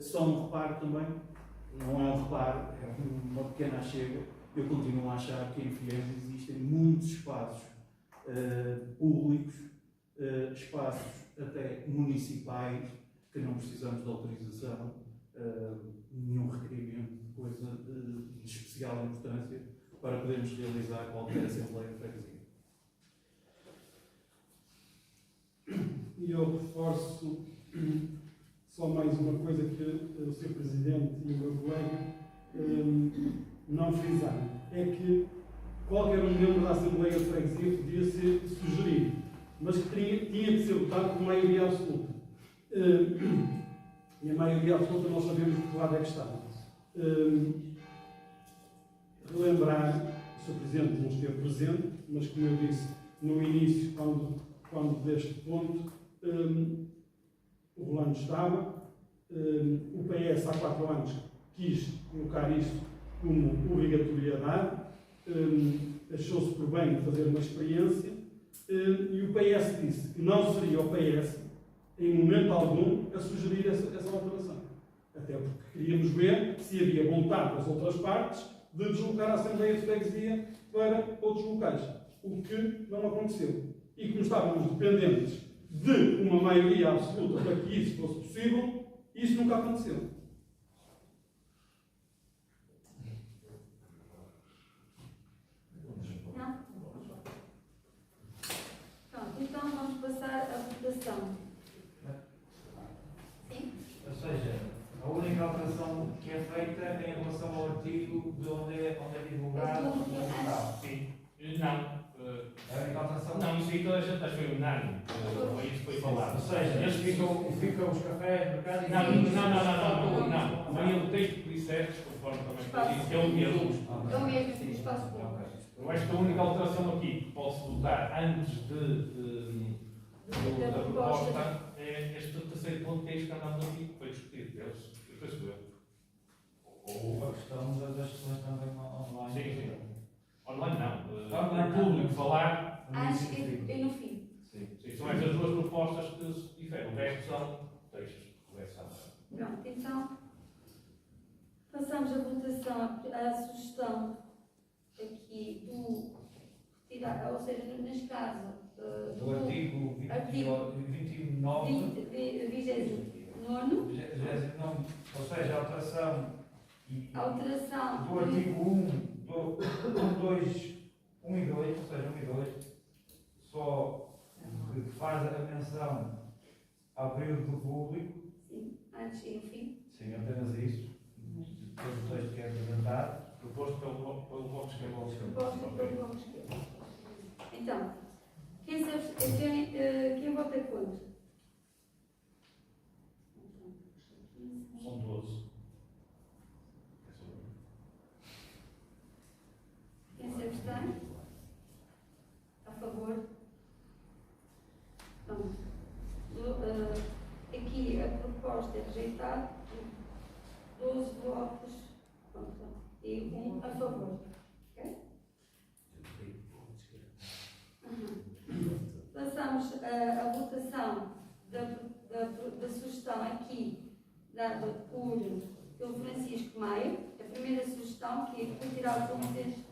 Só um reparo também, não é um reparo, é uma pequena achega. Eu continuo a achar que em Fiéis existem muitos espaços públicos, espaços até municipais, que não precisamos de autorização, nenhum requerimento de coisa de especial importância para podermos realizar qualquer Assembleia de Freguesia. E eu reforço só mais uma coisa que o Sr. Presidente e o meu colega não frisaram. É que qualquer um membro da Assembleia de Freguesia podia ser sugerido, mas que tinha que ser votado por maioria absoluta. E a maioria absoluta nós sabemos de que lado é que está. Relembrar, o Sr. Presidente não esteve presente, mas como eu disse no início, quando deste ponto, o Rolando estava, o PS há 4 anos quis colocar isto como obrigatoriedade, achou-se por bem fazer uma experiência, e o PS disse que não seria o PS, em momento algum, a sugerir essa alteração. Até porque queríamos ver se havia vontade das outras partes de deslocar a Assembleia de Freguesia para outros locais, o que não aconteceu. E como estávamos dependentes de uma maioria absoluta para que isso fosse possível, isso nunca aconteceu. Não? Pronto, então vamos passar à votação. Sim? Ou seja, a única alteração que é feita é em relação ao artigo de onde é divulgado o resultado. Sim. Não. É a única alteração? Não, isso aí toda a gente acho que foi unânime. Foi isso que foi falado. Ou seja, Este ficam os cafés, mercado e... Não. Foi o texto que disseste, conforme também disse, que é o mesmo. É o mesmo do espaço público. Eu acho que a única alteração aqui que posso votar antes da proposta é este terceiro ponto, que é isto que andamos aqui, que foi discutido. Eu penso eu. Ou a questão das questões também online. Sim. Online não. Online, O público falar. Acho que é no fim. Sim. São estas duas propostas que se diferem. O resto são textos de correção. Pronto, então passamos a votação à sugestão aqui do retirar, ou seja, neste caso Do artigo 29, 29, ou seja, a alteração alteração do artigo 1, 2, 1 e 2, ou seja, 1 e 2, só que faz a menção ao período do público, antes e no fim? Sim, apenas isso. Depois o texto que é apresentado. Proposto pelo voto esquerdo. Proposto pelo bloco esquerdo. Então, quem vota contra? São 12. Quem se abstém? A favor? Então, aqui a proposta é rejeitada, 12 votos contra e 1 a favor. Ok? Passamos à votação da sugestão aqui dada pelo Francisco Maia, a primeira sugestão que é retirar os competentes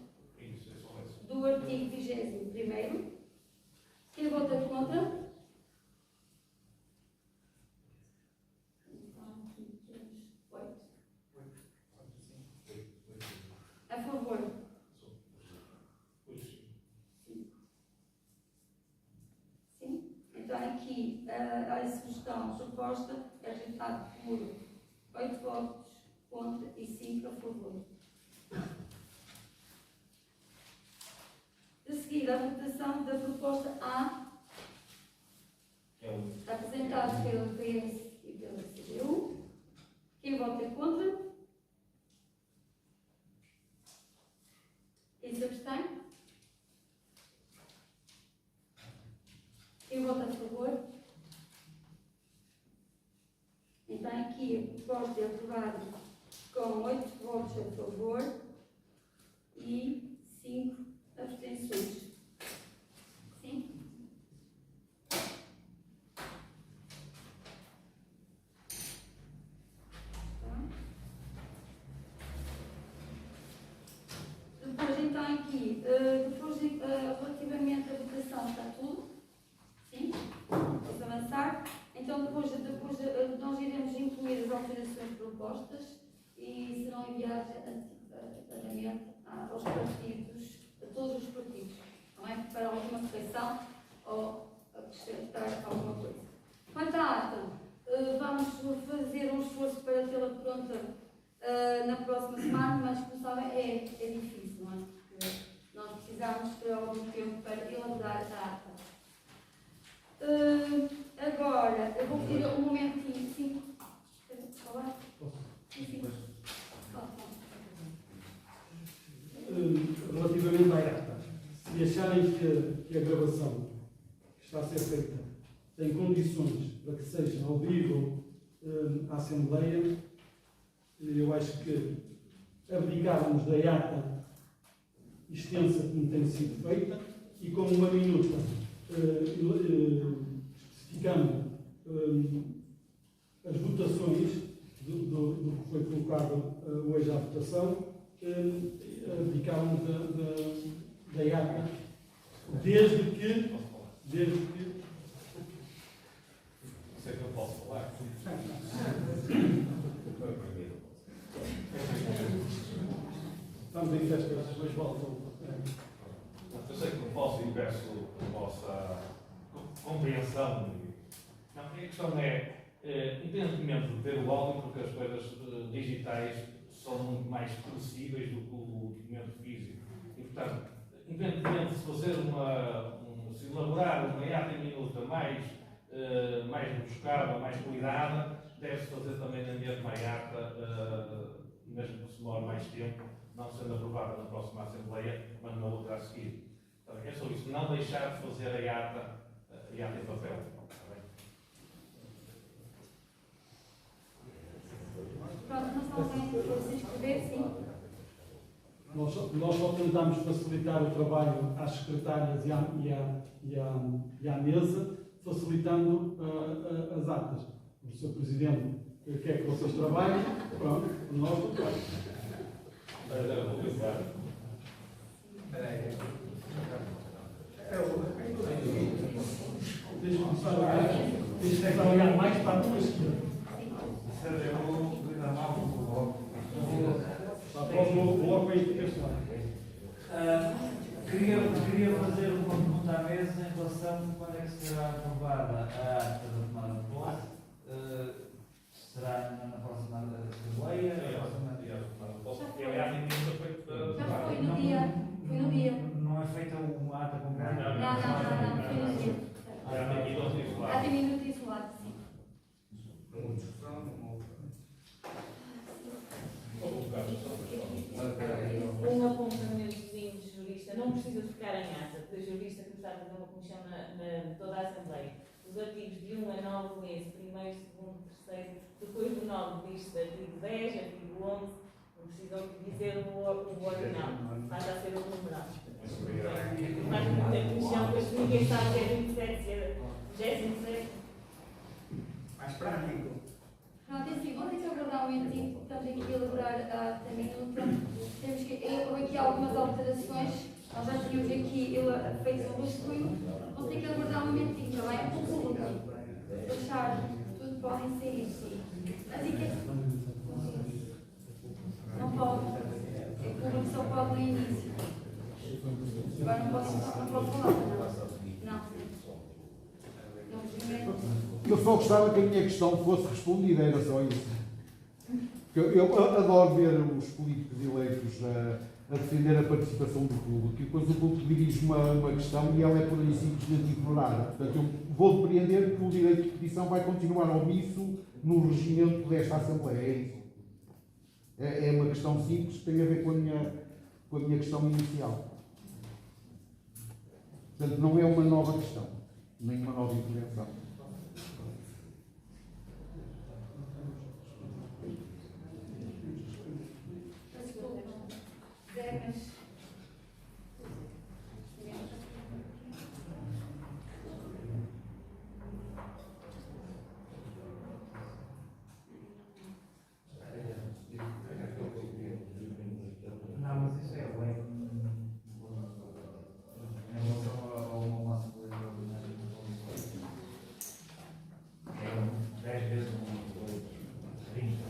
do artigo 21º. Quem vota contra? A favor? Sim? Então aqui a sugestão proposta é rejeitada por 8 votos contra e 5 a favor. De seguida, a votação da proposta A, apresentada pelo PS e pela CDU. Quem vota contra? Quem se abstém? Quem vota a favor? Então aqui a proposta é aprovada com 8 votos a favor e 5 abstenções. Sim? Depois então aqui, relativamente à votação está tudo? Sim? Vamos avançar. Então depois nós iremos incluir as alterações propostas e serão enviadas antecipadamente aos partidos, a todos os partidos, não é? Para alguma correção ou acrescentar alguma coisa. Quanto à ata, vamos fazer um esforço para tê-la pronta na próxima semana, mas como sabem é difícil, não é? Porque nós precisamos de algum tempo para elaborar a ata. Agora, eu vou pedir um momentinho, sim. Quer falar? Sim. Relativamente à ata, se acharem que a gravação que está a ser feita tem condições para que seja audível à Assembleia, eu acho que abdicávamos da ata extensa como tem sido feita e com uma minuta especificando as votações do que foi colocado hoje à votação, abdicávamos da ata desde que Sei que eu posso falar. estamos em festas, mas voltam. Eu sei que não posso e peço a vossa compreensão. Não, a questão é, independentemente de ter o áudio, porque as coisas digitais são muito mais perecíveis do que o documento físico. E, portanto, independentemente de se fazer se elaborar uma ata em minuta mais rebuscada, mais cuidada, deve-se fazer também na mesma ata, mesmo que se demore mais tempo, não sendo aprovada na próxima Assembleia, mas na outra a seguir. Então, é só isso, não deixar de fazer a ata em papel. Pronto, nós estamos a se inscrever, sim. Nós só tentamos facilitar o trabalho às secretárias e à mesa, facilitando as atas. O Sr. Presidente quer que vocês trabalhem, pronto, nós não trabalhamos. Tens de começar a olhar mais para a tua esquerda. Após o bloco aí de questão. Queria fazer uma pergunta à mesa em relação a quando é que será aprovada a ata da tomada de posse. Será na próxima Assembleia? Aliás, a emenda foi feita. Já foi no dia. Foi no dia. Não é feita uma ata concreta? Não, foi no dia. Já tem ido ao titular. Há de minuto isolado, sim. Uma discussão, uma outra. Um apontamento de jurista, não precisa de ficar em ata, porque o jurista que está a fazer uma comissão na toda a Assembleia. Os artigos de 1 a 9 meses, primeiro, segundo, terceiro, depois do 9 diz-se artigo 10, artigo 11, não precisam dizer o original, vai já ser o numeral. Faz muita comissão, pois ninguém sabe se é 27, se é 27. Mais prático. Pronto, é assim, vou ter que aguardar um momentinho, estamos aqui a elaborar a minuta. Temos aqui algumas alterações, nós já tínhamos aqui feito um rascunho, vou ter que aguardar um momentinho, está bem? Um segundo. Deixar, tudo podem sair. Assim que não pode, é que só pode no início. Agora não posso falar, não. Eu só gostava que a minha questão fosse respondida, era só isso. Eu adoro ver os políticos eleitos a defender a participação do público, e depois o público dirige uma questão e ela é por aí simplesmente ignorada. Portanto, eu vou depreender que o direito de petição vai continuar omisso no regimento desta Assembleia. É isso. É uma questão simples que tem a ver com a minha questão inicial. Portanto, não é uma nova questão, nem uma nova intervenção. Não, mas isso é lei. Em relação a uma Assembleia Ordinária, é 10 vezes uma lei, 30.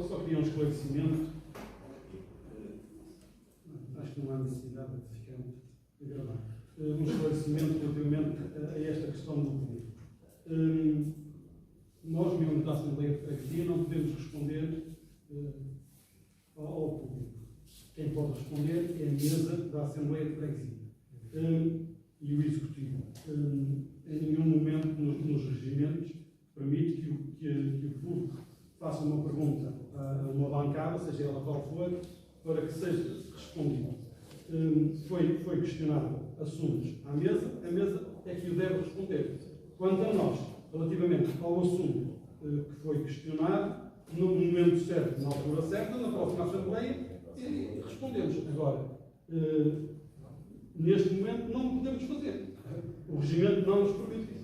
Só queria um esclarecimento. Acho que não há necessidade de ficar a gravar. Um esclarecimento relativamente a esta questão do público. Nós, membros da Assembleia de Freguesia, não podemos responder ao público. Quem pode responder é a mesa da Assembleia de Freguesia e o Executivo. Em nenhum momento nos regimentos permite que o público faça uma pergunta a uma bancada, seja ela qual for, para que seja respondida. Foi questionado assuntos à mesa, a mesa é que o deve responder. Quanto a nós, relativamente ao assunto que foi questionado, no momento certo, na altura certa, na próxima Assembleia, e respondemos. Agora, neste momento não podemos fazer. O regimento não nos permite isso.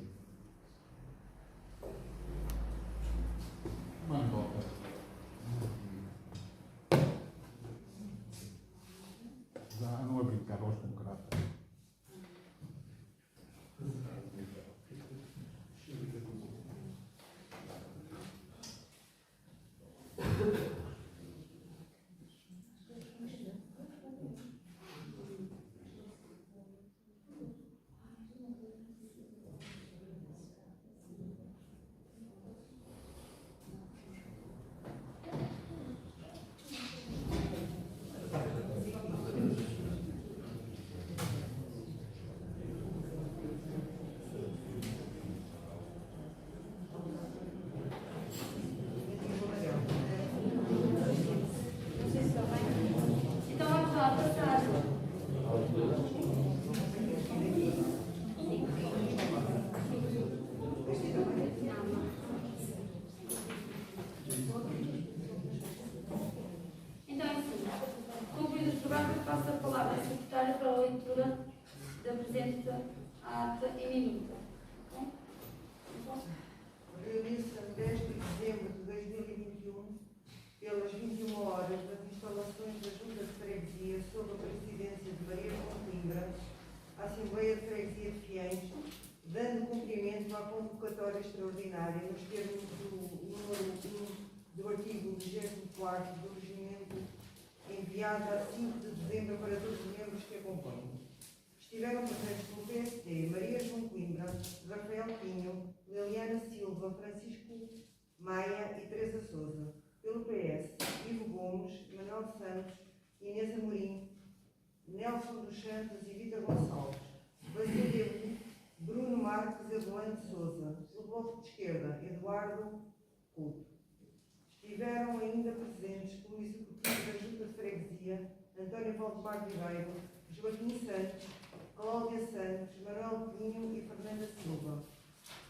Já não a brincar aos democratas. ações da Junta de Freguesia sob a presidência de Maria João Coimbra, a Assembleia de Freguesia de Fiães, dando cumprimento à convocatória extraordinária nos termos do número 1 do artigo 24 do Regimento, enviada a 5 de dezembro para todos os membros que acompanham. Estiveram presentes pelo PSD Maria João Coimbra, Rafael Pinho, Liliana Silva, Francisco Maia e Teresa Souza. Pelo PS, Ivo Gomes, Manuel Santos, Inês Amorim, Nelson dos Santos e Vitor Gonçalves. Basílio, Bruno Marques e Adelante Souza. Pelo Bloco de Esquerda, Eduardo Couto. Estiveram ainda presentes pelo Executivo da Junta de Freguesia, António Valdemar Ribeiro, Joaquim Santos, Cláudia Santos, Manuel Pinho e Fernanda Silva.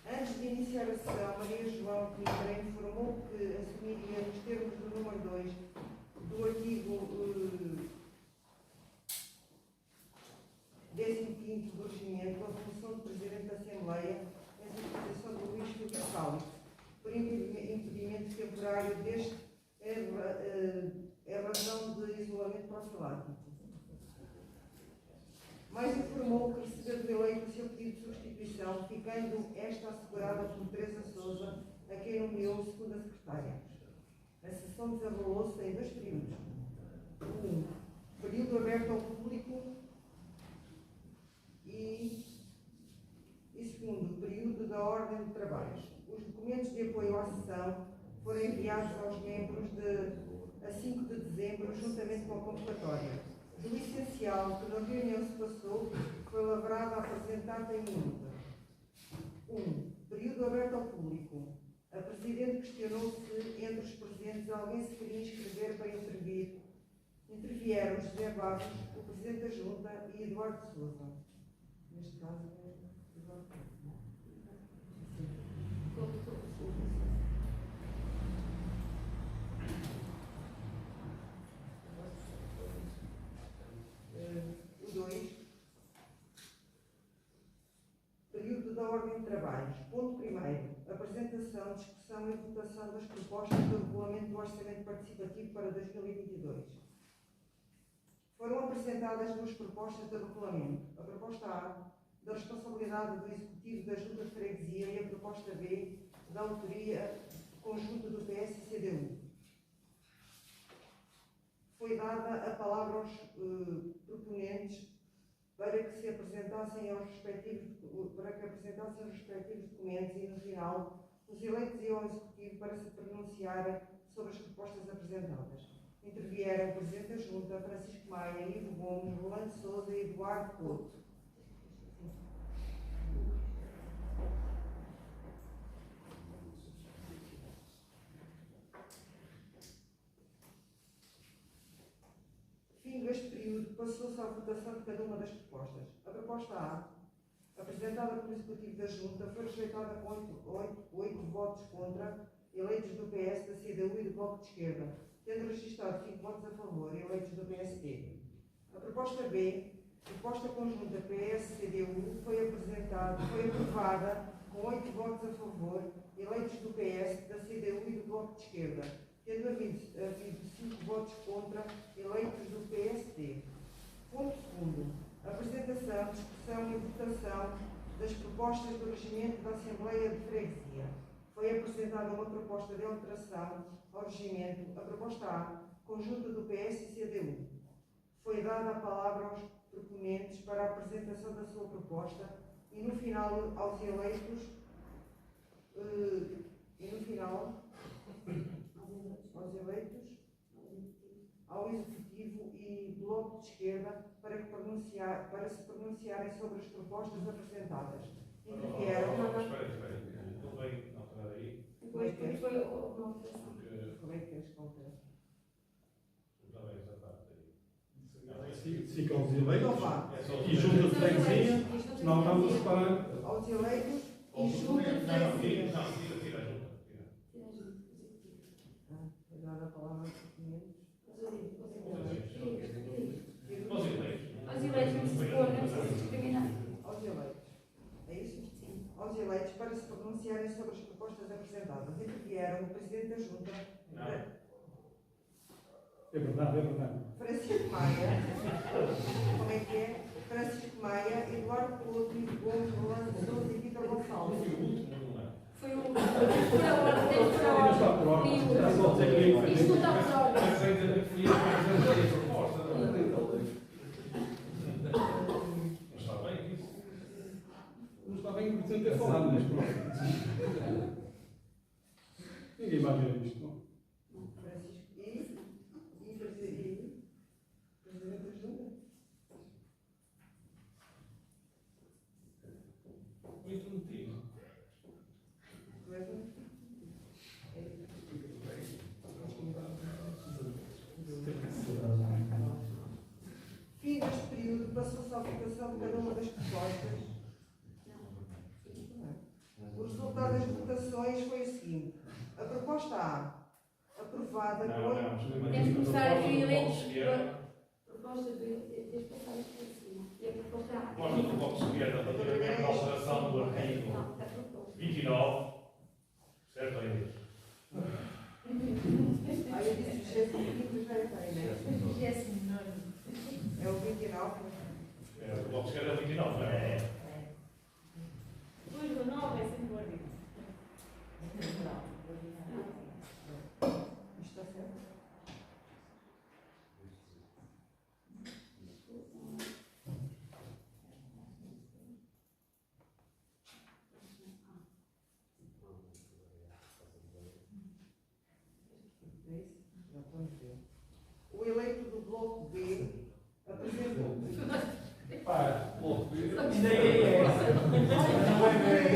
Antes de iniciar a sessão, Maria João Coimbra informou que assumiria, nos termos do número 2 do artigo 15º do Regimento, a função de Presidente da Assembleia em substituição do Luís Filipe Salles, por impedimento temporário deste em razão de isolamento profilático. Mais informou que recebeu do eleito o seu pedido de substituição, ficando esta assegurada por Teresa Souza, a quem nomeou segunda secretária. A sessão desenrolou-se em 2 períodos. Período aberto ao público e segundo, período da ordem de trabalhos. Os documentos de apoio à sessão foram enviados aos membros a 5 de dezembro, juntamente com a convocatória. Do essencial que na reunião se passou foi lavrada a apresentada em minuta. 1. Período aberto ao público. A Presidente questionou-se entre os presentes alguém se queria inscrever para intervir. Intervieram José Barros, o Presidente da Junta, e Eduardo Souza. Neste caso, Eduardo Souza. O 2. Período da ordem de trabalhos. Ponto 1º. Apresentação, discussão e votação das propostas do Regulamento do Orçamento Participativo para 2022. Foram apresentadas 2 propostas de regulamento. A proposta A, da responsabilidade do Executivo da Junta de Freguesia, e a proposta B, da autoria conjunta do PS e CDU. Foi dada a palavra aos proponentes para que se apresentassem os respectivos documentos e, no final, os eleitos iam ao Executivo para se pronunciarem sobre as propostas apresentadas. Intervieram o Presidente da Junta, Francisco Maia, Ivo Gomes, Rolando Souza e Eduardo Couto. Fim deste período, passou-se à votação de cada uma das propostas. A proposta A, apresentada pelo Executivo da Junta, foi rejeitada com 8 votos contra, eleitos do PS, da CDU e do Bloco de Esquerda, tendo registrado 5 votos a favor, eleitos do PSD. A proposta B, proposta conjunta PS-CDU, foi aprovada com 8 votos a favor, eleitos do PS, da CDU e do Bloco de Esquerda, tendo havido 5 votos contra, eleitos do PSD. Ponto 2º. Apresentação, discussão e votação das propostas do Regimento da Assembleia de Freguesia. Foi apresentada uma proposta de alteração ao regimento, a proposta A, conjunta do PS e CDU. Foi dada a palavra aos proponentes para a apresentação da sua proposta e, no final, aos eleitos, ao Executivo e Bloco de Esquerda para se pronunciarem sobre as propostas apresentadas. Intervieram. Espera. Tudo bem alterado aí? Depois foi uma alteração. Como é que queres que altere? Está bem essa parte aí. Fica aos eleitos Então vá. e junta de freguesia, não estamos a separar. Aos eleitos e junta de freguesia. Não, tira a junta. Foi dada a palavra aos proponentes. Aos eleitos não se pôr, não precisa discriminar. Aos eleitos. É isso? Sim. Aos eleitos para se pronunciarem sobre as propostas apresentadas. Intervieram o Presidente da Junta. É verdade, é verdade. Francisco Maia, como é que é? Francisco Maia, Eduardo Couto, Gomes, Rolando Souza e Vitor Gonçalves. Foi o. Por a ordem, tem por a ordem. Isto não está por ordem. Não está bem importante ter falado, mas pronto. Ninguém vai ver isto. Não? Francisco e Presidente da Junta. Muito motivo. Fim deste período, passou-se à votação de cada uma das propostas. O resultado das votações foi o seguinte: a proposta A, aprovada Não, não. Temos que começar aqui eleitos. Proposta de passar isto por cima. E a proposta A. Proposta do Bloco de Esquerda relativamente à alteração do artigo 29. Certo, ainda? Aí eu disse 25, mas já é bem, né? É o 29. É, o Bloco de Esquerda é o 29, não é? Depois do 9 é sempre o artigo. Isto está certo? Já vamos ver. O eleito do Bloco B apresentou. Para, louco. Ainda é essa. Não é bem.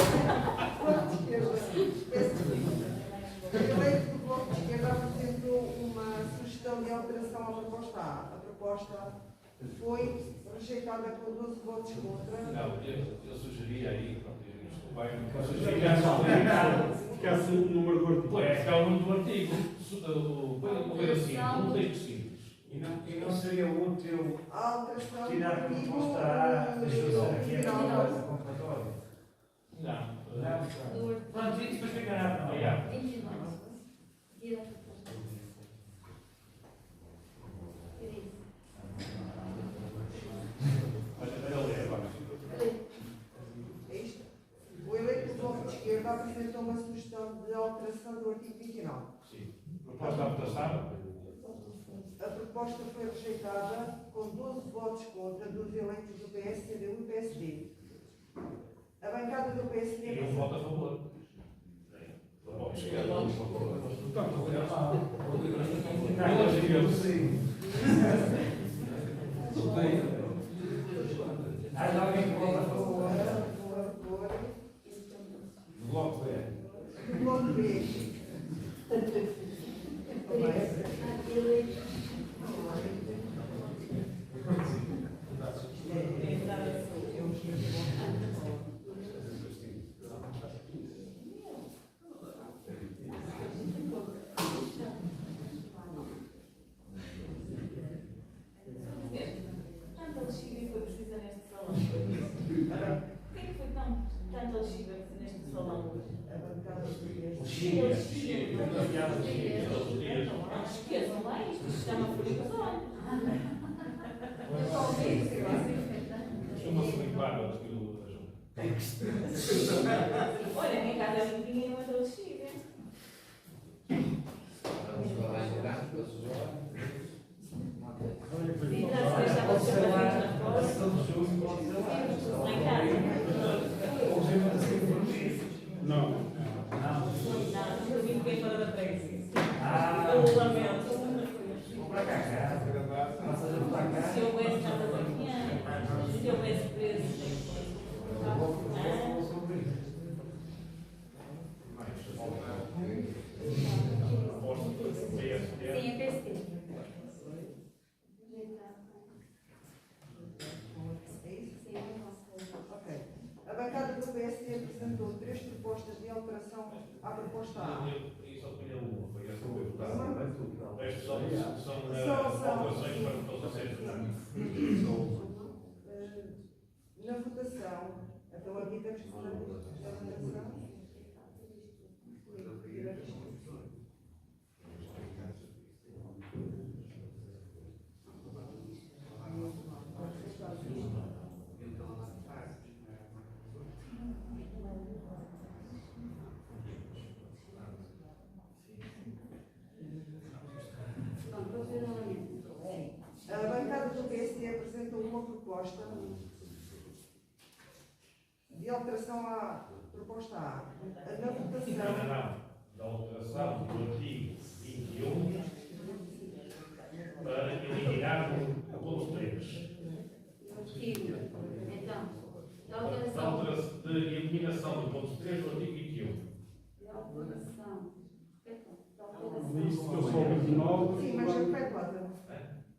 Bloco de Esquerda. O eleito do Bloco de Esquerda apresentou uma sugestão de alteração à proposta A. A proposta foi rejeitada com 12 votos contra. Não, eu sugeria aí, pronto, desculpa, eu Ficasse sugeria o número do artigo. Pois, é o número do artigo. Põe assim, um texto simples. E não seria útil A alteração do tirar a artigo proposta A e deixar aqui a final. convocatória? Não. Pronto, isso depois fica na Obrigado. 29. Tira a proposta. Tira isso. Olha, ler agora. É isto? O eleito do Bloco de Esquerda apresentou uma sugestão de alteração do artigo 29. Sim. Proposta à votação. A proposta foi rejeitada com 12 votos contra dos eleitos do PS, CDU e PSD. A bancada do PSD E um voto a favor. Do Bloco de Esquerda. Há alguém que vota a favor? Do Bloco B. Bloco B. Tanta lexívia foi precisa neste salão. Por que foi tanta lexívia neste salão hoje? A bancada do PSD. Esqueçam lá, isto se chama friozão. Costuma-se limpar o estilo da junta. Olha, em casa não tinha nenhuma lexívia. Vamos falar em grande, para os jovens. Se entrasse, deixava os sapatinhos na porta. Lá em casa. Não. Não, eu vim bem fora da frente. Ah, Eu lamento. vou para cá. Se houvesse casa da manhã, se houvesse preço, Sim, é PSD. Ok. A bancada do PSD apresentou 3 propostas de alteração à proposta A. Eu só punha uma, foi essa que eu votava. Uma? O resto são alterações para todos vocês. Na votação, então aqui temos que fazer a votação. alteração à proposta A. Na Não, votação. não. Da alteração do artigo 21 para eliminar o ponto 3. Artigo. Então, da Da alteração. alteração de eliminação do ponto 3 do artigo 21. Da alteração. Da Ali fica alteração. só o 29, Sim, mas repete lá.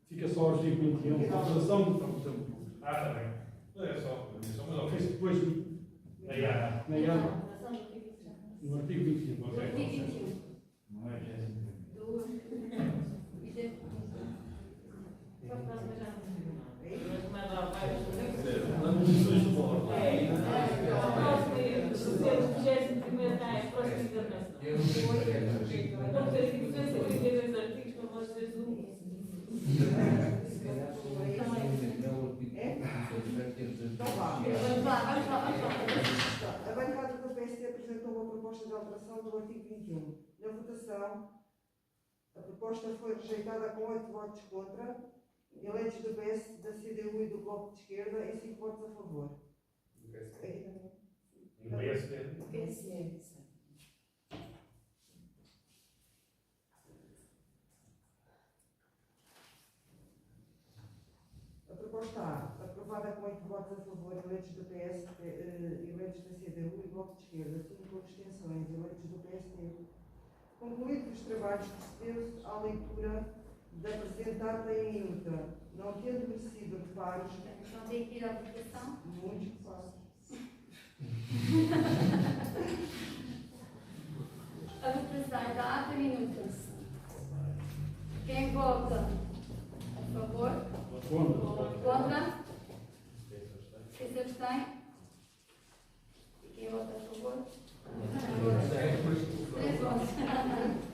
fica só o artigo 21. A alteração do Está bem. Não é só mas ok. depois Na IAA. na IAD, no artigo 21. Do artigo 21. Não é que é Do. E de- Só para nós já não temos nada. Mas como é lá, vai. Posições de bordo. O próximo é o 21º está em próximo internacional. Eu não sei o que é que Vamos ter 252 artigos para vocês um. Então vá. Vamos lá. A bancada do PSD apresentou uma proposta de alteração do artigo 21. Na votação, a proposta foi rejeitada com 8 votos contra, eleitos do PS, da CDU e do Bloco de Esquerda e 5 votos a favor. E no PSD. PSD. A proposta A, aprovada com 8 votos a favor, eleitos do PS, eleitos da CDU e Bloco de Esquerda, 5 abstenções, eleitos do PSD. Concluídos os trabalhos, procedeu-se à leitura da presente ata em minuta, não tendo merecido reparos, Então tem que ir à votação. muitos reparos. A votação da ata minuta. Quem vota a favor? Contra? Quem se abstém? E quem vota a favor? 3 votos.